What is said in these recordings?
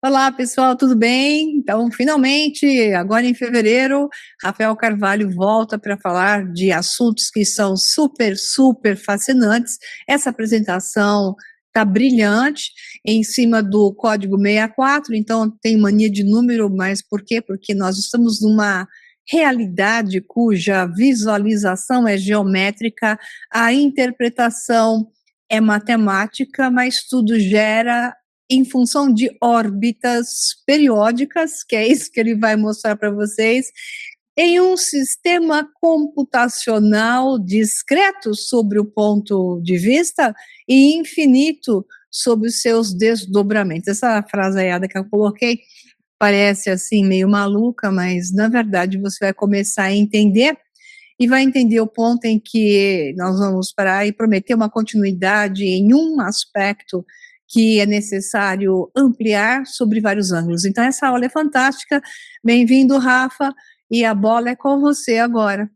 Olá, pessoal, tudo bem? Então, finalmente, agora em fevereiro, Rafael Carvalho volta para falar de assuntos que são super, super fascinantes. Essa apresentação está brilhante, em cima do código 64, então tem mania de número, mas por quê? Porque nós estamos numa realidade cuja visualização é geométrica, a interpretação é matemática, mas tudo gera em função de órbitas periódicas, que é isso que ele vai mostrar para vocês, em um sistema computacional discreto sobre o ponto de vista e infinito sobre os seus desdobramentos. Essa frasaiada que eu coloquei parece assim meio maluca, mas na verdade você vai começar a entender e vai entender o ponto em que nós vamos parar e prometer uma continuidade em um aspecto que é necessário ampliar sobre vários ângulos. Então, essa aula é fantástica. Bem-vindo, Rafa, e a bola é com você agora.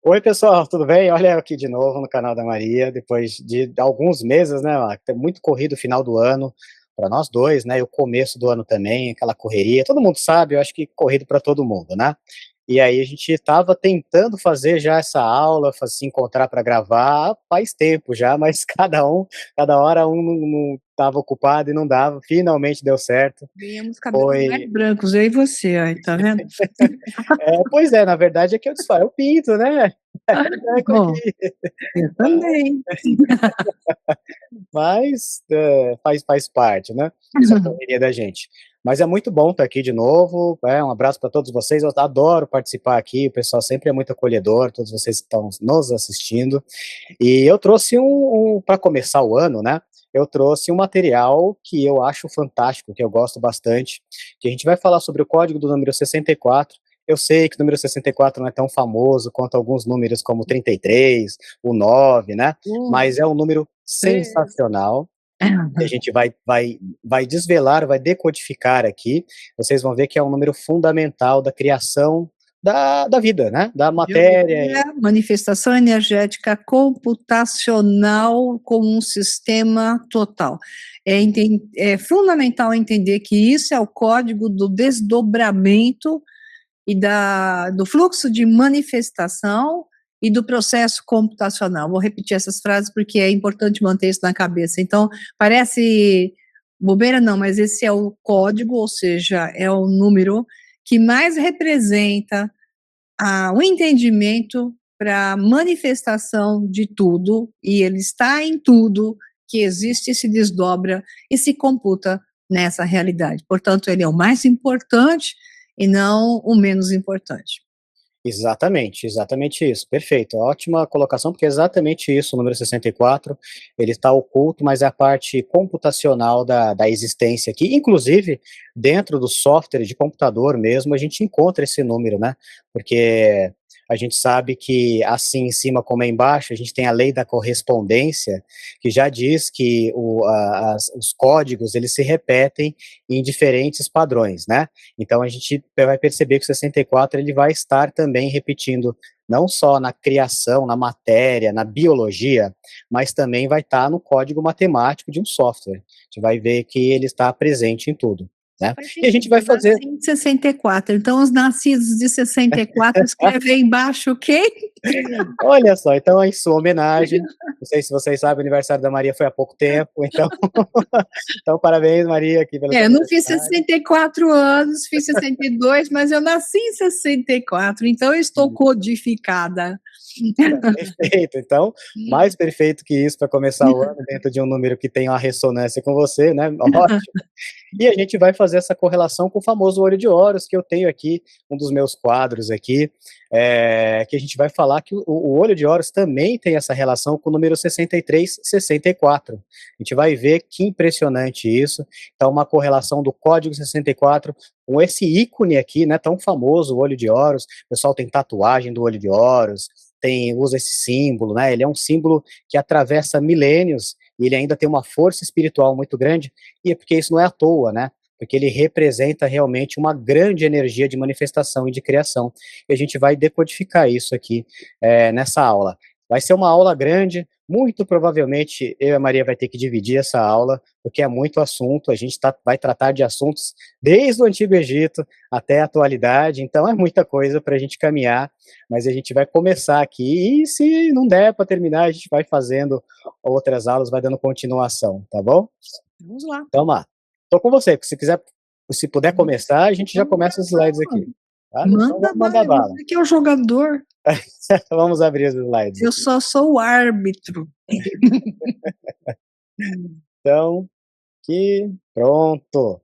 Oi, pessoal, tudo bem? Olha eu aqui de novo no canal da Maria, depois de alguns meses, né? Muito corrido o final do ano para nós dois, né? E o começo do ano também, aquela correria. Todo mundo sabe, eu acho que corrido para todo mundo, né? E aí a gente estava tentando fazer já essa aula, se encontrar para gravar faz tempo já, mas cada hora um não estava ocupado e não dava. Finalmente deu certo. Ganhamos cabelos mais Foi brancos, eu e você, aí, tá vendo? pois é, na verdade é que eu disfarço, eu pinto, né? É branco Bom, aqui. eu também. Mas, faz parte, né, essa correria da gente. Mas é muito bom estar aqui de novo, um abraço para todos vocês, eu adoro participar aqui, o pessoal sempre é muito acolhedor, todos vocês que estão nos assistindo. E eu trouxe para começar o ano, né, eu trouxe um material que eu acho fantástico, que eu gosto bastante, que a gente vai falar sobre o código do número 64. Eu sei que o número 64 não é tão famoso quanto alguns números como o 33, o 9, né, Um, mas é um número três. sensacional, que a gente vai desvelar, vai decodificar aqui. Vocês vão ver que é um número fundamental da criação da vida, né, da matéria. Geometria, manifestação energética computacional como um sistema total. É fundamental entender que isso é o código do desdobramento e do fluxo de manifestação e do processo computacional. Vou repetir essas frases porque é importante manter isso na cabeça. Então, parece bobeira não, mas esse é o código, ou seja, é o número que mais representa o entendimento para a manifestação de tudo, e ele está em tudo que existe, se desdobra e se computa nessa realidade. Portanto, ele é o mais importante e não o menos importante. Exatamente, exatamente isso, perfeito, ótima colocação, porque é exatamente isso, o número 64, ele está oculto, mas é a parte computacional da existência aqui, inclusive, dentro do software de computador mesmo, a gente encontra esse número, né, porque a gente sabe que, assim em cima como é embaixo, a gente tem a lei da correspondência, que já diz que os códigos, eles se repetem em diferentes padrões, né, então a gente vai perceber que o 64 ele vai estar também repetindo não só na criação, na matéria, na biologia, mas também vai estar no código matemático de um software. A gente vai ver que ele está presente em tudo, né. Faz E a gente sentido, vai eu nasci fazer em 64, então os nascidos de 64 escrevem aí embaixo o quê? olha só, então em sua homenagem, não sei se vocês sabem, o aniversário da Maria foi há pouco tempo, então então parabéns Maria aqui pelo seu Eu não fiz aniversário. 64 anos, fiz 62, mas eu nasci em 64, então eu estou codificada. Perfeito, então, mais perfeito que isso para começar o ano dentro de um número que tem uma ressonância com você, né, ótimo. E a gente vai fazer essa correlação com o famoso olho de Horus, que eu tenho aqui, um dos meus quadros aqui, que a gente vai falar que o olho de Horus também tem essa relação com o número 63, 64. A gente vai ver que impressionante isso. Então, uma correlação do código 64 com esse ícone aqui, né, tão famoso, o olho de Horus. O pessoal tem tatuagem do olho de Horus, usa esse símbolo, né? Ele é um símbolo que atravessa milênios e ele ainda tem uma força espiritual muito grande, e é porque isso não é à toa, né? Porque ele representa realmente uma grande energia de manifestação e de criação. E a gente vai decodificar isso aqui nessa aula. Vai ser uma aula grande, muito provavelmente eu e a Maria vai ter que dividir essa aula, porque é muito assunto, a gente vai tratar de assuntos desde o Antigo Egito até a atualidade, então é muita coisa para a gente caminhar, mas a gente vai começar aqui e se não der para terminar, a gente vai fazendo outras aulas, vai dando continuação, tá bom? Vamos lá. Então, lá, tô com você, se quiser, se puder Vamos começar, a gente já começa os slides aqui, tá? Então Manda vamos mandar bala, bala. você que é o jogador, Vamos abrir os slides eu aqui. só sou o árbitro. Então, aqui, pronto.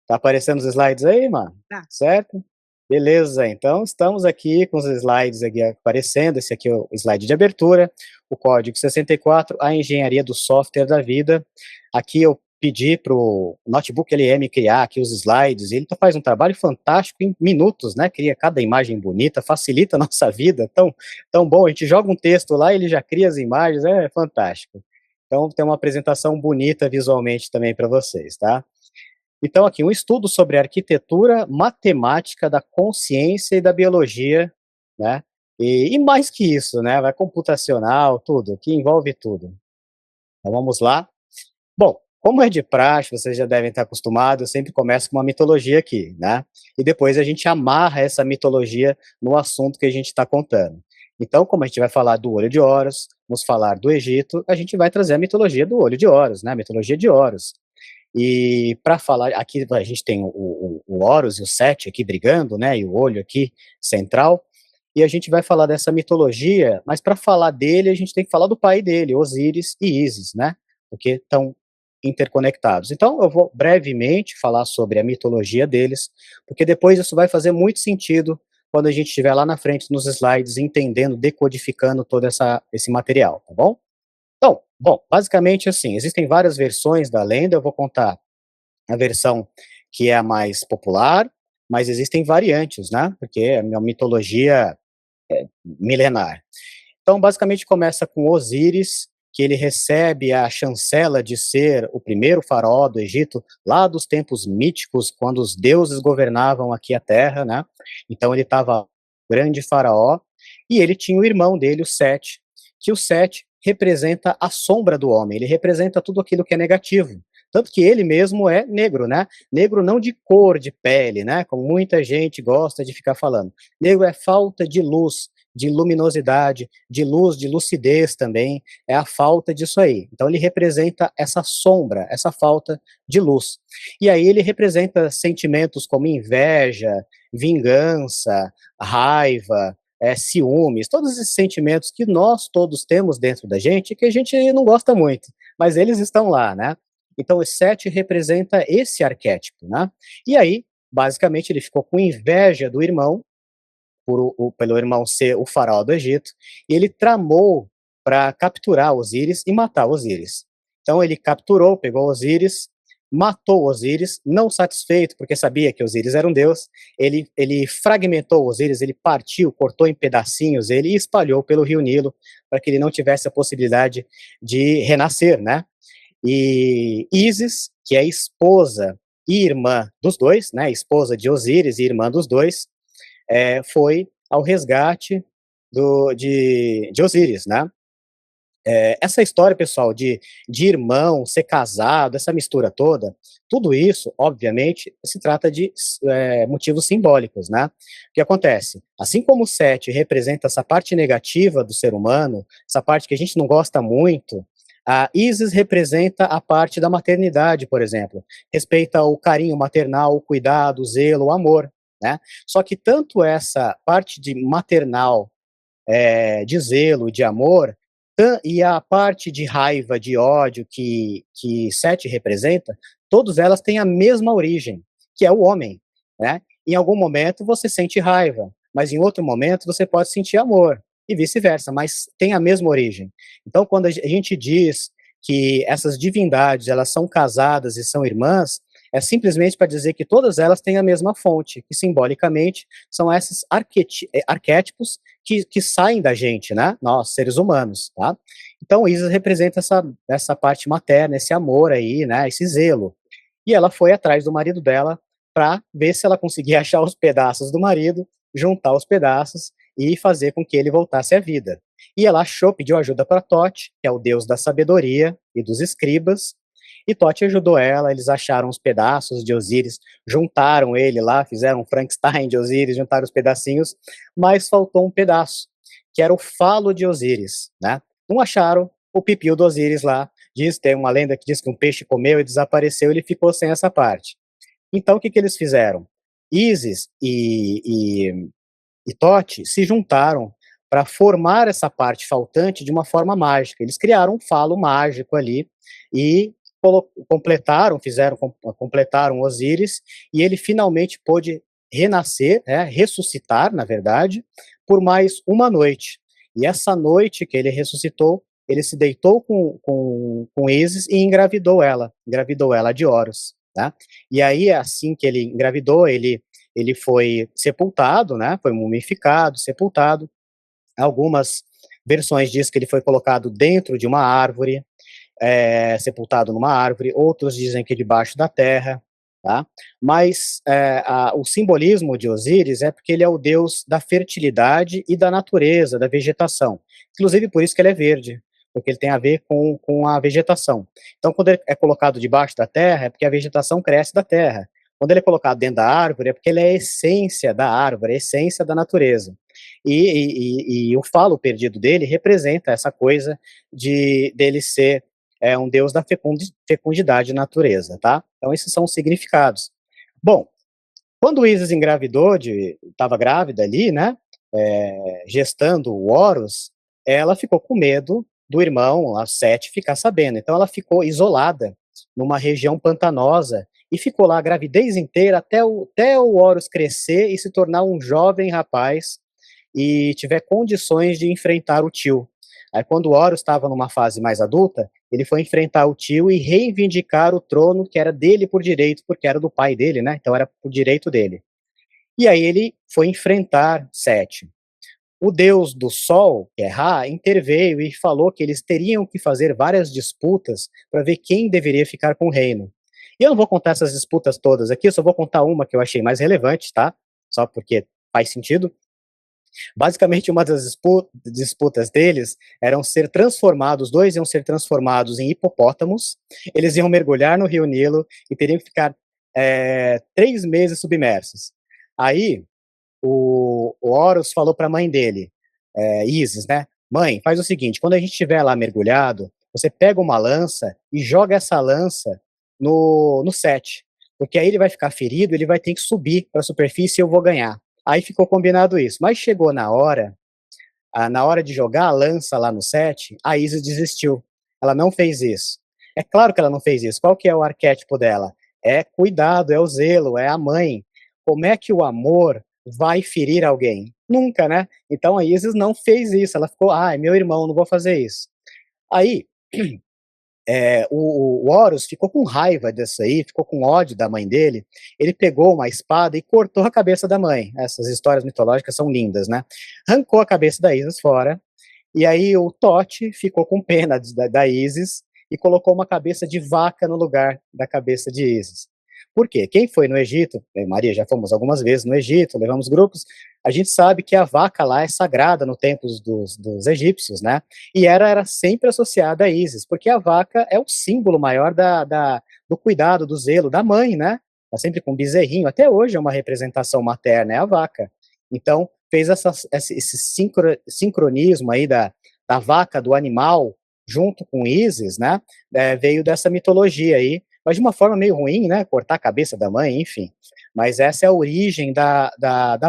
Tá aparecendo os slides aí, mano? Tá. Certo? Beleza, então estamos aqui com os slides aqui aparecendo, esse aqui é o slide de abertura, o código 64, a engenharia do software da vida. Aqui eu pedi para o Notebook LM criar aqui os slides, e ele faz um trabalho fantástico em minutos, né? Cria cada imagem bonita, facilita a nossa vida, tão bom, a gente joga um texto lá, ele já cria as imagens, é fantástico. Então tem uma apresentação bonita visualmente também para vocês, tá? Então aqui, um estudo sobre a arquitetura matemática da consciência e da biologia, né, e mais que isso, né, vai computacional, tudo, que envolve tudo. Então vamos lá. Bom, como é de praxe, vocês já devem estar acostumados, eu sempre começo com uma mitologia aqui, né, e depois a gente amarra essa mitologia no assunto que a gente está contando. Então, como a gente vai falar do olho de Horus, vamos falar do Egito, a gente vai trazer a mitologia do olho de Horus, né, a mitologia de Horus. E para falar, aqui a gente tem o Horus e o Sete aqui brigando, né, e o olho aqui central, e a gente vai falar dessa mitologia, mas para falar dele a gente tem que falar do pai dele, Osíris e Ísis, né, porque estão interconectados. Então eu vou brevemente falar sobre a mitologia deles, porque depois isso vai fazer muito sentido quando a gente estiver lá na frente nos slides entendendo, decodificando todo esse material, tá bom? Então, bom, basicamente assim, existem várias versões da lenda, eu vou contar a versão que é a mais popular, mas existem variantes, né, porque é uma mitologia milenar. Então, basicamente começa com Osíris, que ele recebe a chancela de ser o primeiro faraó do Egito, lá dos tempos míticos, quando os deuses governavam aqui a terra, né, então ele estava grande faraó, e ele tinha o irmão dele, o Sete, que o Sete representa a sombra do homem, ele representa tudo aquilo que é negativo, tanto que ele mesmo é negro, né, negro não de cor, de pele, né, como muita gente gosta de ficar falando, negro é falta de luz, de luminosidade, de luz, de lucidez também, é a falta disso aí. Então ele representa essa sombra, essa falta de luz. E aí ele representa sentimentos como inveja, vingança, raiva, ciúmes, todos esses sentimentos que nós todos temos dentro da gente, que a gente não gosta muito, mas eles estão lá, né? Então o Sete representa esse arquétipo, né? E aí, basicamente, ele ficou com inveja do irmão, pelo irmão ser o faraó do Egito, e ele tramou para capturar Osíris e matar Osíris. Então ele capturou, pegou Osíris, matou Osíris, não satisfeito, porque sabia que Osíris era um deus, ele fragmentou Osíris, ele partiu, cortou em pedacinhos ele e espalhou pelo rio Nilo, para que ele não tivesse a possibilidade de renascer, né? E Ísis, que é esposa e irmã dos dois, né, esposa de Osíris e irmã dos dois, foi ao resgate de Osíris, né? Essa história, pessoal, de irmão, ser casado, essa mistura toda, tudo isso, obviamente, se trata de motivos simbólicos, né? O que acontece? Assim como o Sete representa essa parte negativa do ser humano, essa parte que a gente não gosta muito, a Ísis representa a parte da maternidade, por exemplo, respeita o carinho maternal, o cuidado, o zelo, o amor, né? Só que tanto essa parte de maternal, de zelo, de amor, e a parte de raiva, de ódio que Sete representa, todas elas têm a mesma origem, que é o homem, né? Em algum momento você sente raiva, mas em outro momento você pode sentir amor, e vice-versa, mas tem a mesma origem. Então, quando a gente diz que essas divindades, elas são casadas e são irmãs, é simplesmente para dizer que todas elas têm a mesma fonte, que simbolicamente são esses arquétipos que saem da gente, né? Nós, seres humanos, tá? Então, Isis representa essa parte materna, esse amor aí, né? Esse zelo. E ela foi atrás do marido dela para ver se ela conseguia achar os pedaços do marido, juntar os pedaços e fazer com que ele voltasse à vida, E ela achou, pediu ajuda para Tote, que é o deus da sabedoria e dos escribas, e Tote ajudou ela, eles acharam os pedaços de Osíris, juntaram ele lá, fizeram um Frankenstein de Osíris, juntaram os pedacinhos, mas faltou um pedaço, que era o falo de Osíris, né? Não acharam o pipiu do Osíris lá, tem uma lenda que diz que um peixe comeu e desapareceu, ele ficou sem essa parte. Então o que que eles fizeram? Isis e Tote se juntaram para formar essa parte faltante de uma forma mágica. Eles criaram um falo mágico ali e completaram Osíris, e ele finalmente pôde renascer, ressuscitar, na verdade, por mais uma noite. E essa noite que ele ressuscitou, ele se deitou com Isis e engravidou ela de Horus, tá? E aí, assim que ele engravidou, ele foi sepultado, né? Foi mumificado, sepultado. Algumas versões dizem que ele foi colocado dentro de uma árvore, sepultado numa árvore. Outros dizem que debaixo da terra, tá? Mas o simbolismo de Osíris é porque ele é o deus da fertilidade e da natureza, da vegetação. Inclusive por isso que ele é verde, porque ele tem a ver com a vegetação. Então, quando ele é colocado debaixo da terra, é porque a vegetação cresce da terra. Quando ele é colocado dentro da árvore, é porque ele é a essência da árvore, a essência da natureza. E o falo perdido dele representa essa coisa dele ser um deus da fecundidade e natureza, tá? Então, esses são os significados. Bom, quando Isis engravidou, estava grávida ali, né, gestando o Horus, ela ficou com medo do irmão, a Sete, ficar sabendo. Então, ela ficou isolada numa região pantanosa e ficou lá a gravidez inteira até o Horus crescer e se tornar um jovem rapaz e tiver condições de enfrentar o tio. Aí, quando o Horus estava numa fase mais adulta, ele foi enfrentar o tio e reivindicar o trono que era dele por direito, porque era do pai dele, né? Então era por direito dele. E aí ele foi enfrentar Sete. O deus do sol, que é Ra, interveio e falou que eles teriam que fazer várias disputas para ver quem deveria ficar com o reino. E eu não vou contar essas disputas todas aqui, eu só vou contar uma que eu achei mais relevante, tá? Só porque faz sentido. Basicamente, uma das disputas deles eram ser transformados, os dois iam ser transformados em hipopótamos, eles iam mergulhar no rio Nilo e teriam que ficar 3 meses submersos. Aí, o Horus falou para a mãe dele, Isis, né? Mãe, faz o seguinte, quando a gente estiver lá mergulhado, você pega uma lança e joga essa lança no Sete, porque aí ele vai ficar ferido, ele vai ter que subir para a superfície e eu vou ganhar. Aí ficou combinado isso. Mas chegou na hora de jogar a lança lá no set, a Isis desistiu. Ela não fez isso. É claro que ela não fez isso. Qual que é o arquétipo dela? É cuidado, é o zelo, é a mãe. Como é que o amor vai ferir alguém? Nunca, né? Então a Isis não fez isso. Ela ficou, é meu irmão, não vou fazer isso. Aí, o Horus ficou com raiva disso aí, ficou com ódio da mãe dele, ele pegou uma espada e cortou a cabeça da mãe. Essas histórias mitológicas são lindas, né? Arrancou a cabeça da Isis fora, e aí o Tote ficou com pena da Isis e colocou uma cabeça de vaca no lugar da cabeça de Isis. Por quê? Quem foi no Egito, Maria, já fomos algumas vezes no Egito, levamos grupos, a gente sabe que a vaca lá é sagrada no tempo dos egípcios, né? E era sempre associada a Ísis, porque a vaca é o símbolo maior do cuidado, do zelo da mãe, né? Tá sempre com um bezerrinho, até hoje é uma representação materna, é a vaca. Então, fez esse sincronismo aí da vaca, do animal, junto com Ísis, né? Veio dessa mitologia aí, mas de uma forma meio ruim, né? Cortar a cabeça da mãe, enfim. Mas essa é a origem da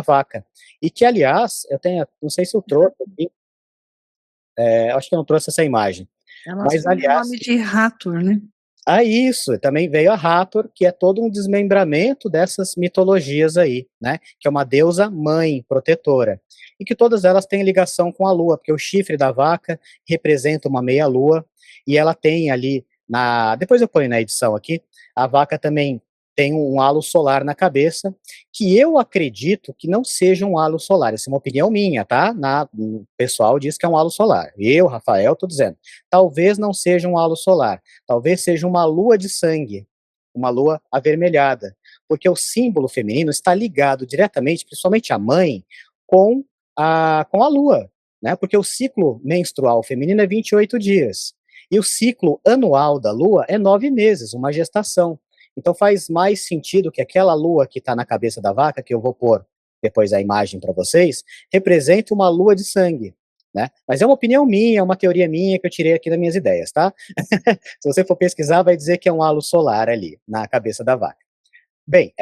vaca. E que, aliás, não sei se eu trouxe aqui, acho que eu não trouxe essa imagem. Ela Mas, assume o aliás, nome de Hathor, né? isso, também veio a Hathor, que é todo um desmembramento dessas mitologias aí, né? Que é uma deusa mãe, protetora. E que todas elas têm ligação com a lua, porque o chifre da vaca representa uma meia-lua, e ela tem ali, depois eu ponho na edição aqui, a vaca também tem um halo solar na cabeça, que eu acredito que não seja um halo solar, essa é uma opinião minha, tá? O pessoal diz que é um halo solar. Eu, Rafael, tô dizendo, talvez não seja um halo solar, talvez seja uma lua de sangue, uma lua avermelhada, porque o símbolo feminino está ligado diretamente, principalmente a mãe, com a lua. né, porque o ciclo menstrual feminino é 28 dias, e o ciclo anual da lua é 9 meses, uma gestação. Então faz mais sentido que aquela lua que está na cabeça da vaca, que eu vou pôr depois a imagem para vocês, represente uma lua de sangue, né? Mas é uma opinião minha, é uma teoria minha que eu tirei aqui das minhas ideias, tá? Se você for pesquisar, vai dizer que é um halo solar ali, na cabeça da vaca. Bem,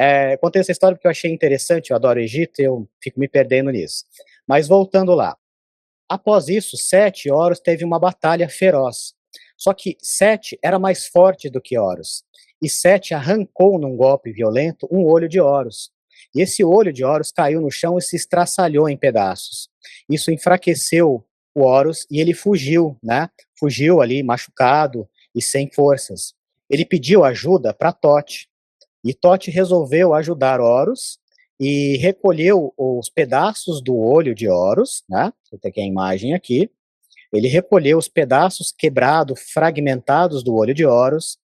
contei essa história porque eu achei interessante, eu adoro o Egito, eu fico me perdendo nisso. Mas voltando lá, após isso, Sete e Horus teve uma batalha feroz. Só que Sete era mais forte do que Horus. E Sete arrancou num golpe violento um olho de Horus. E esse olho de Horus caiu no chão e se estraçalhou em pedaços. Isso enfraqueceu o Horus e ele fugiu, né? Fugiu ali machucado e sem forças. Ele pediu ajuda para Thoth. E Thoth resolveu ajudar Horus e recolheu os pedaços do olho de Horus, né? Vou ter aqui a imagem aqui. Ele recolheu os pedaços quebrados, fragmentados do olho de Horus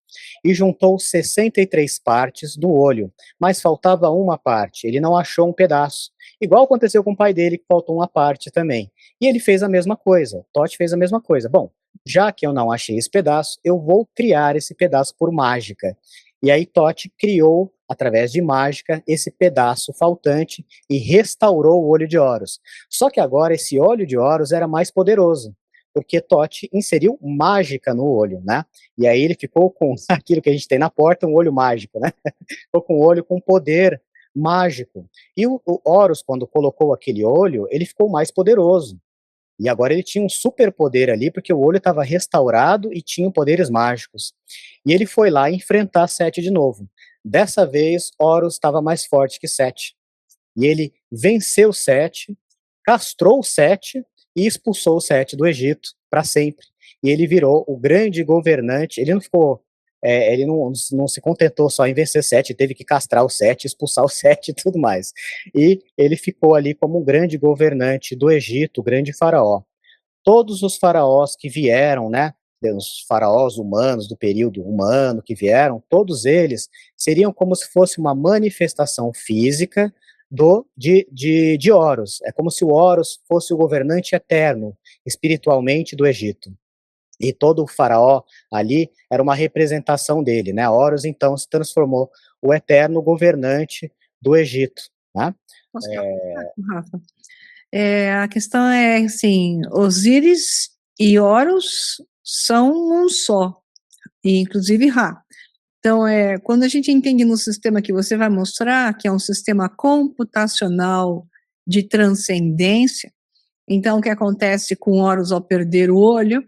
e juntou 63 partes do olho, mas faltava uma parte, ele não achou um pedaço. Igual aconteceu com o pai dele, que faltou uma parte também. E ele fez a mesma coisa, Thoth fez a mesma coisa. Bom, já que eu não achei esse pedaço, eu vou criar esse pedaço por mágica. E aí Thoth criou, através de mágica, esse pedaço faltante e restaurou o olho de Horus. Só que agora esse olho de Horus era mais poderoso, porque Thoth inseriu mágica no olho, né? E aí ele ficou com aquilo que a gente tem na porta, um olho mágico, né? Ficou com um olho com poder mágico. E o Horus, quando colocou aquele olho, ele ficou mais poderoso. E agora ele tinha um superpoder ali, porque o olho estava restaurado e tinha poderes mágicos. E ele foi lá enfrentar Sete de novo. Dessa vez, Horus estava mais forte que Sete. E ele venceu Sete, castrou Sete e expulsou Sete do Egito para sempre. E ele virou o grande governante. Ele não ficou, ele não se contentou só em vencer Sete, teve que castrar o Sete, expulsar o Sete e tudo mais. E ele ficou ali como um grande governante do Egito, o grande faraó. Todos os faraós que vieram, né, os faraós humanos do período humano que vieram, todos eles seriam como se fosse uma manifestação física de Horus. É como se o Horus fosse o governante eterno, espiritualmente, do Egito. E todo o faraó ali era uma representação dele, né? Horus, então, se transformou o eterno governante do Egito, né? Posso te Rafa? A questão é assim, Osíris e Horus são um só, e inclusive Ra. Então, quando a gente entende no sistema que você vai mostrar, que é um sistema computacional de transcendência, então o que acontece com Horus ao perder o olho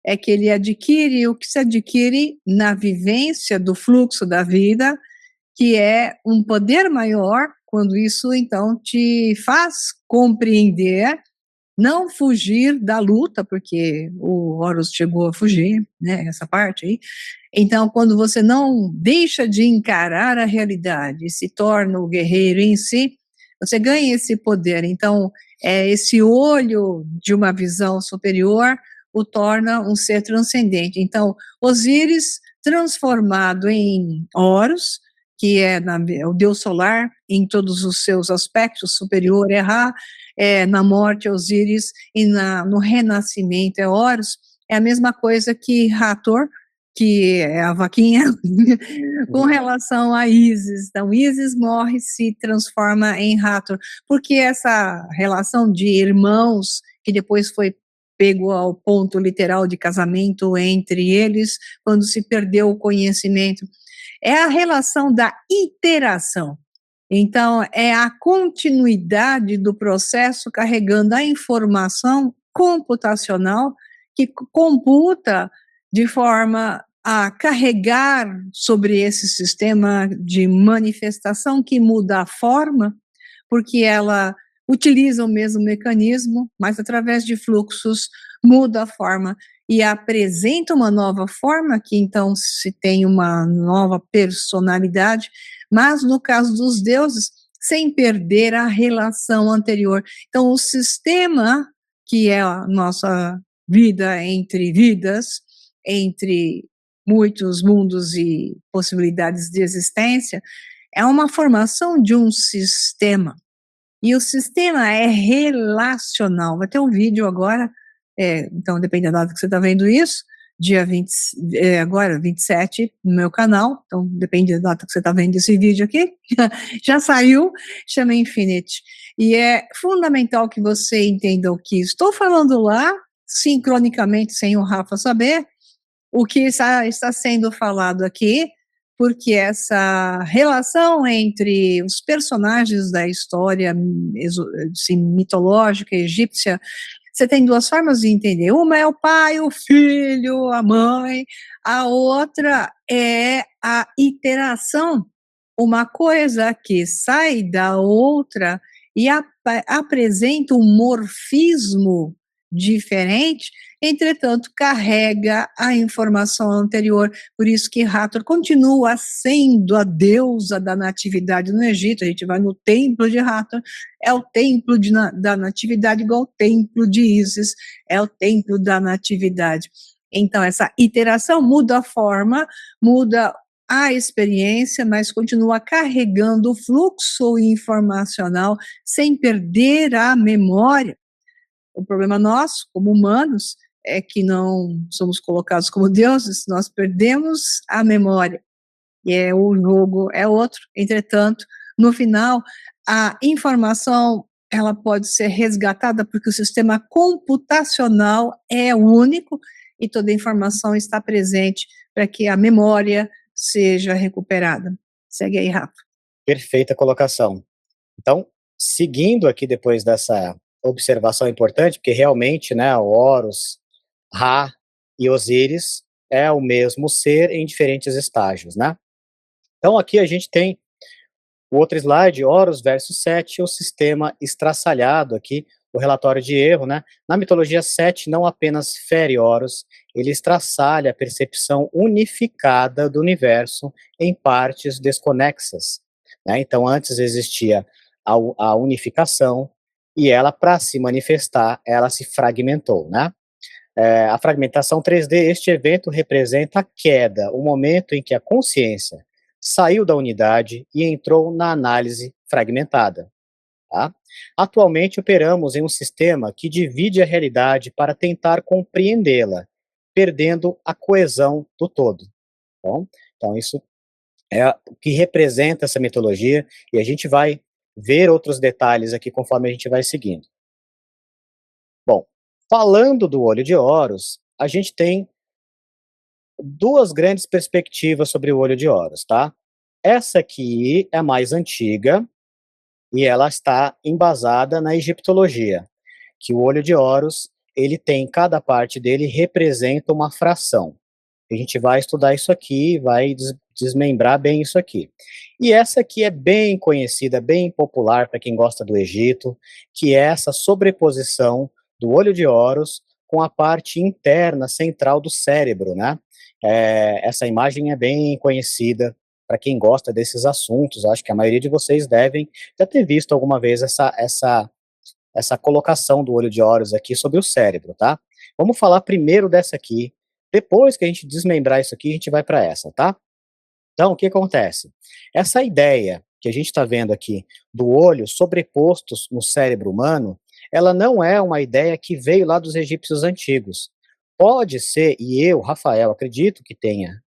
é que ele adquire o que se adquire na vivência do fluxo da vida, que é um poder maior, quando isso então te faz compreender, não fugir da luta, porque o Horus chegou a fugir, né, essa parte aí. Então, quando você não deixa de encarar a realidade e se torna o guerreiro em si, você ganha esse poder. Então, esse olho de uma visão superior o torna um ser transcendente. Então, Osíris transformado em Horus, que é o deus solar em todos os seus aspectos, superior é Ra, na morte é Osíris e no renascimento é Horus, é a mesma coisa que Hathor, que é a vaquinha, com relação a Ísis. Então, Ísis morre e se transforma em Hathor, porque essa relação de irmãos, que depois foi pego ao ponto literal de casamento entre eles, quando se perdeu o conhecimento, é a relação da interação. Então, é a continuidade do processo carregando a informação computacional que computa de forma a carregar sobre esse sistema de manifestação que muda a forma, porque ela utiliza o mesmo mecanismo, mas através de fluxos muda a forma e apresenta uma nova forma, que então se tem uma nova personalidade, mas no caso dos deuses, sem perder a relação anterior. Então, o sistema, que é a nossa vida entre vidas, entre muitos mundos e possibilidades de existência, é uma formação de um sistema. E o sistema é relacional. Vai ter um vídeo agora, então depende da data que você está vendo isso, dia 20, agora 27 no meu canal, então depende da data que você está vendo esse vídeo aqui, já saiu, chama Infinity. E é fundamental que você entenda o que estou falando lá, sincronicamente, sem o Rafa saber, o que está sendo falado aqui, porque essa relação entre os personagens da história assim, mitológica egípcia, você tem duas formas de entender. Uma é o pai, o filho, a mãe. A outra é a iteração. Uma coisa que sai da outra e apresenta um morfismo diferente, entretanto, carrega a informação anterior. Por isso que Hathor continua sendo a deusa da natividade no Egito. A gente vai no templo de Hathor, é o templo da natividade, igual o templo de Ísis, é o templo da natividade. Então, essa iteração muda a forma, muda a experiência, mas continua carregando o fluxo informacional sem perder a memória. O problema nosso, como humanos, é que não somos colocados como deuses, nós perdemos a memória. E o jogo é outro. Entretanto, no final, a informação ela pode ser resgatada porque o sistema computacional é único e toda a informação está presente para que a memória seja recuperada. Segue aí, Rafa. Perfeita colocação. Então, seguindo aqui depois dessa observação importante, porque realmente, né, o Horus, Ra e Osíris é o mesmo ser em diferentes estágios, né? Então aqui a gente tem o outro slide, Horus versus Sete, o sistema estraçalhado aqui, o relatório de erro, né? Na mitologia, Sete não apenas fere Horus, ele estraçalha a percepção unificada do universo em partes desconexas, né? Então antes existia a unificação e ela, para se manifestar, ela se fragmentou, né? A fragmentação 3D, este evento representa a queda, o momento em que a consciência saiu da unidade e entrou na análise fragmentada. Tá? Atualmente operamos em um sistema que divide a realidade para tentar compreendê-la, perdendo a coesão do todo. Bom, então isso é o que representa essa mitologia e a gente vai ver outros detalhes aqui conforme a gente vai seguindo. Bom, falando do olho de Horus, a gente tem duas grandes perspectivas sobre o olho de Horus, tá? Essa aqui é a mais antiga e ela está embasada na egiptologia, que o olho de Horus, ele tem, cada parte dele representa uma fração. A gente vai estudar isso aqui, vai desmembrar bem isso aqui. E essa aqui é bem conhecida, bem popular para quem gosta do Egito, que é essa sobreposição do olho de Horus com a parte interna, central do cérebro, né? Essa imagem é bem conhecida para quem gosta desses assuntos. Acho que a maioria de vocês devem já ter visto alguma vez essa colocação do olho de Horus aqui sobre o cérebro, tá? Vamos falar primeiro dessa aqui. Depois que a gente desmembrar isso aqui, a gente vai para essa, tá? Então, o que acontece? Essa ideia que a gente está vendo aqui do olho sobrepostos no cérebro humano, ela não é uma ideia que veio lá dos egípcios antigos. Pode ser, e eu, Rafael, acredito que tenha,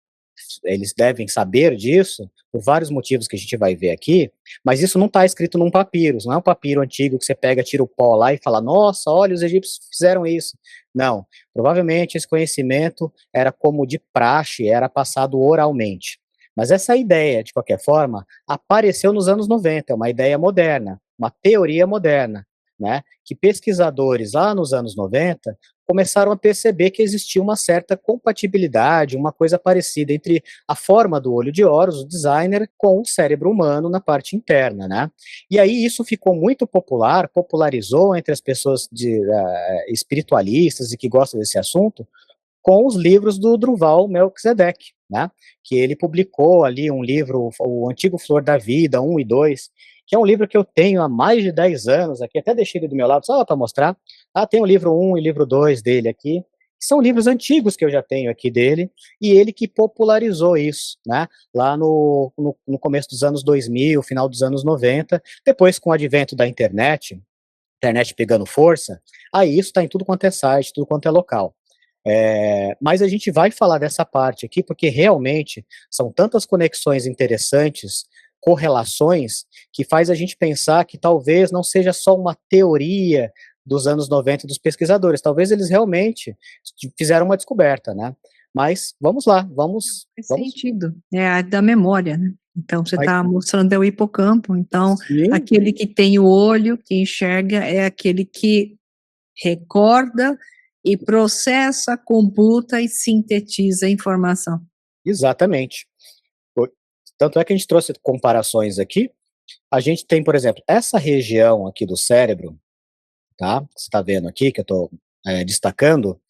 eles devem saber disso, por vários motivos que a gente vai ver aqui, mas isso não está escrito num papiro, não é um papiro antigo que você pega, tira o pó lá e fala, nossa, olha, os egípcios fizeram isso. Não, provavelmente esse conhecimento era como de praxe, era passado oralmente. Mas essa ideia, de qualquer forma, apareceu nos anos 90, é uma ideia moderna, uma teoria moderna, né, que pesquisadores lá nos anos 90 começaram a perceber que existia uma certa compatibilidade, uma coisa parecida entre a forma do olho de Horus, o designer, com o cérebro humano na parte interna, né? E aí isso ficou muito popular, popularizou entre as pessoas espiritualistas e que gostam desse assunto, com os livros do Druval Melquisedeck, né? Que ele publicou ali um livro, o Antigo Flor da Vida, 1 e 2, que é um livro que eu tenho há mais de 10 anos aqui, até deixei ele do meu lado só para mostrar. Tem o livro 1 e o livro 2 dele aqui, São livros antigos que eu já tenho aqui dele, e ele que popularizou isso, né, lá no começo dos anos 2000, final dos anos 90, depois com o advento da internet pegando força, aí isso está em tudo quanto é site, tudo quanto é local. Mas a gente vai falar dessa parte aqui, porque realmente são tantas conexões interessantes, correlações, que faz a gente pensar que talvez não seja só uma teoria dos anos 90 dos pesquisadores, talvez eles realmente fizeram uma descoberta, né? Mas vamos lá, Faz vamos, sentido, é a da memória, né. Então você vai, está mostrando é o hipocampo, então sim, aquele que tem o olho, que enxerga, é aquele que recorda e processa, computa e sintetiza a informação. exatamente. O- Tanto é que a gente trouxe comparações aqui, a gente tem, por exemplo, essa região aqui do cérebro, tá? Que você está vendo aqui, que eu estou destacando,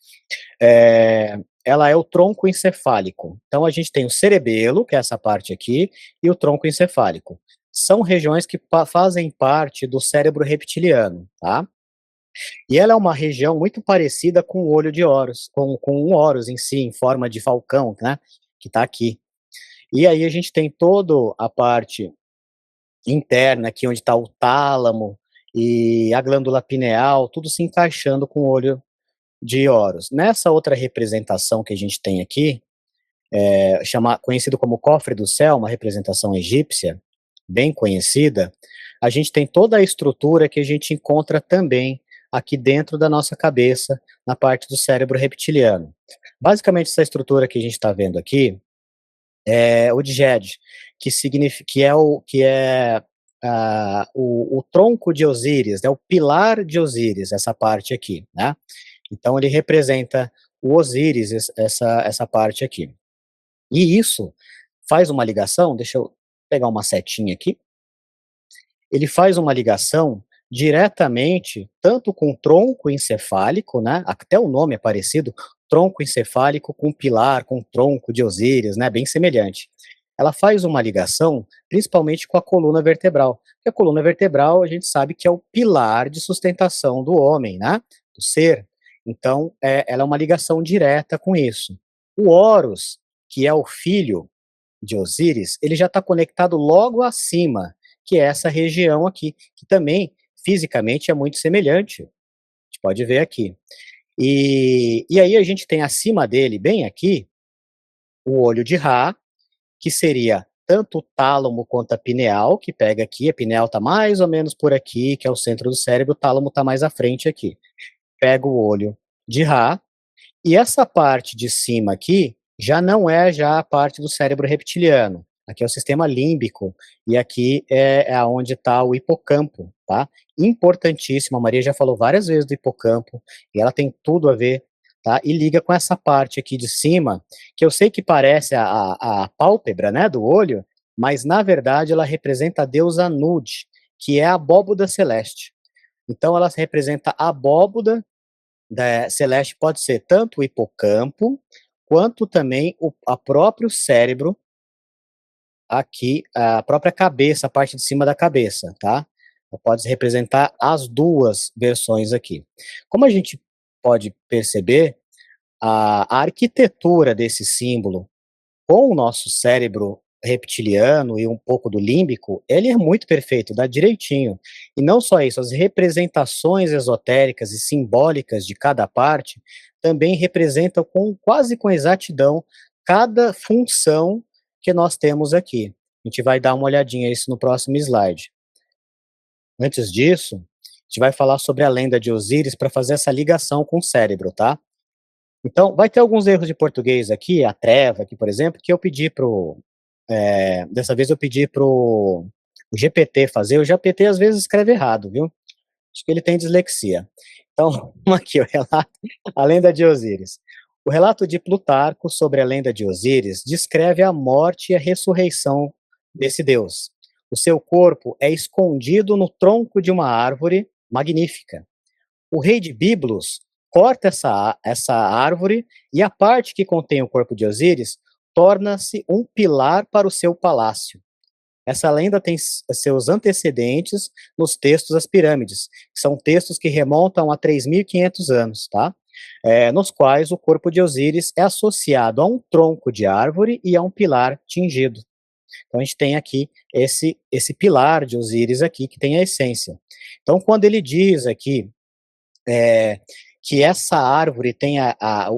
ela é o tronco encefálico. Então a gente tem o cerebelo, que é essa parte aqui, e o tronco encefálico. São regiões que fazem parte do cérebro reptiliano, tá? E ela é uma região muito parecida com o olho de Horus, com o Horus em si, em forma de falcão, né? Que está aqui. E aí a gente tem toda a parte interna, aqui onde está o tálamo e a glândula pineal, tudo se encaixando com o olho de Horus. Nessa outra representação que a gente tem aqui, conhecido como cofre do céu, uma representação egípcia, bem conhecida, a gente tem toda a estrutura que a gente encontra também aqui dentro da nossa cabeça, na parte do cérebro reptiliano. Basicamente, essa estrutura que a gente está vendo aqui é o Djed, que significa o tronco de Osíris, né, o pilar de Osíris, essa parte aqui, né? Então ele representa o Osíris, essa parte aqui. E isso faz uma ligação, deixa eu pegar uma setinha aqui, ele faz uma ligação diretamente tanto com o tronco encefálico, né, até o nome é parecido, tronco encefálico com pilar, com tronco de Osíris, né, bem semelhante. Ela faz uma ligação principalmente com a coluna vertebral, porque a coluna vertebral a gente sabe que é o pilar de sustentação do homem, né, do ser. Então, ela é uma ligação direta com isso. O Horus, que é o filho de Osíris, ele já está conectado logo acima, que é essa região aqui, que também fisicamente é muito semelhante. A gente pode ver aqui. E aí a gente tem acima dele, bem aqui, o olho de Ra, que seria tanto o tálamo quanto a pineal, que pega aqui, a pineal está mais ou menos por aqui, que é o centro do cérebro, o tálamo está mais à frente aqui. Pega o olho de Ra, e essa parte de cima aqui já não é já a parte do cérebro reptiliano. Aqui é o sistema límbico e aqui é onde está o hipocampo, tá? Importantíssimo, a Maria já falou várias vezes do hipocampo e ela tem tudo a ver, tá? E liga com essa parte aqui de cima, que eu sei que parece a pálpebra, né, do olho, mas na verdade ela representa a deusa Nud, que é a abóboda celeste. Então ela representa a abóboda celeste, pode ser tanto o hipocampo, quanto também a próprio cérebro, aqui, a própria cabeça, a parte de cima da cabeça, tá? Pode representar as duas versões aqui. Como a gente pode perceber, a arquitetura desse símbolo com o nosso cérebro reptiliano e um pouco do límbico, ele é muito perfeito, dá direitinho. E não só isso, as representações esotéricas e simbólicas de cada parte também representam quase com exatidão cada função que nós temos aqui. A gente vai dar uma olhadinha isso no próximo slide. Antes disso, a gente vai falar sobre a lenda de Osíris para fazer essa ligação com o cérebro, tá? Então, vai ter alguns erros de português aqui, a treva aqui, por exemplo, que eu pedi dessa vez eu pedi pro GPT fazer, o GPT às vezes escreve errado, viu? Acho que ele tem dislexia. Então, vamos aqui, o relato, a lenda de Osíris. O relato de Plutarco sobre a lenda de Osíris descreve a morte e a ressurreição desse deus. O seu corpo é escondido no tronco de uma árvore magnífica. O rei de Biblos corta essa árvore e a parte que contém o corpo de Osíris torna-se um pilar para o seu palácio. Essa lenda tem seus antecedentes nos textos das pirâmides, que são textos que remontam a 3.500 anos, tá? nos quais o corpo de Osíris é associado a um tronco de árvore e a um pilar tingido. Então a gente tem aqui esse pilar de Osíris aqui, que tem a essência. Então quando ele diz aqui, que essa árvore tem a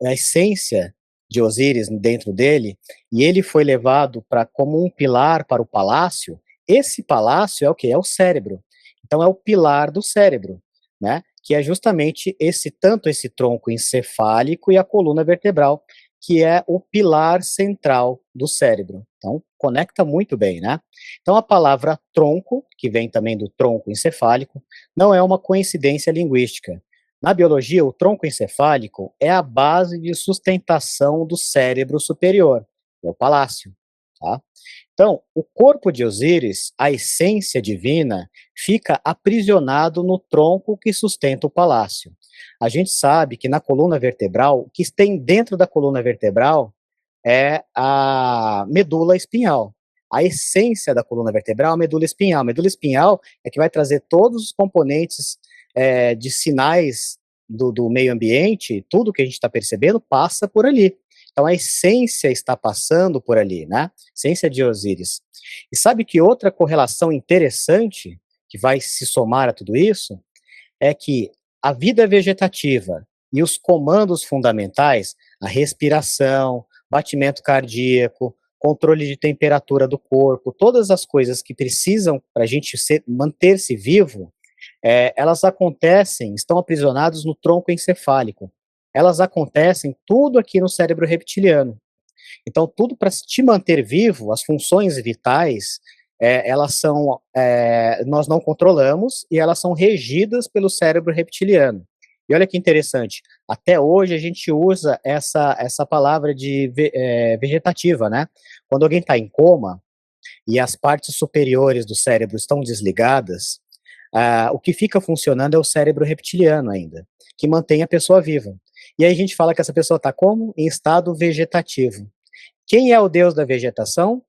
essência de Osíris dentro dele, e ele foi levado para como um pilar para o palácio, esse palácio é o que? É o cérebro. Então é o pilar do cérebro, né? Que é justamente tanto esse tronco encefálico e a coluna vertebral, que é o pilar central do cérebro. Então, conecta muito bem, né? Então, a palavra tronco, que vem também do tronco encefálico, não é uma coincidência linguística. Na biologia, o tronco encefálico é a base de sustentação do cérebro superior, é o palácio, tá? Então, o corpo de Osíris, a essência divina, fica aprisionado no tronco que sustenta o palácio. A gente sabe que na coluna vertebral, o que tem dentro da coluna vertebral é a medula espinhal. A essência da coluna vertebral é a medula espinhal. A medula espinhal é que vai trazer todos os componentes de sinais do meio ambiente, tudo que a gente está percebendo passa por ali. Então a essência está passando por ali, né? Essência de Osíris. E sabe que outra correlação interessante que vai se somar a tudo isso é que a vida vegetativa e os comandos fundamentais, a respiração, batimento cardíaco, controle de temperatura do corpo, todas as coisas que precisam para a gente manter-se vivo, elas acontecem, estão aprisionadas no tronco encefálico. Elas acontecem tudo aqui no cérebro reptiliano. Então, tudo para te manter vivo, as funções vitais, nós não controlamos e elas são regidas pelo cérebro reptiliano. E olha que interessante, até hoje a gente usa essa palavra de vegetativa, né? Quando alguém está em coma e as partes superiores do cérebro estão desligadas, o que fica funcionando é o cérebro reptiliano ainda, que mantém a pessoa viva. E aí a gente fala que essa pessoa está como? Em estado vegetativo. Quem é o deus da vegetação?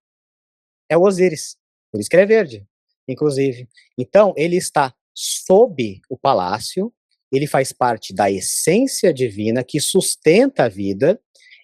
É o Osíris, por isso que ele é verde, inclusive. Então, ele está sob o palácio, ele faz parte da essência divina que sustenta a vida,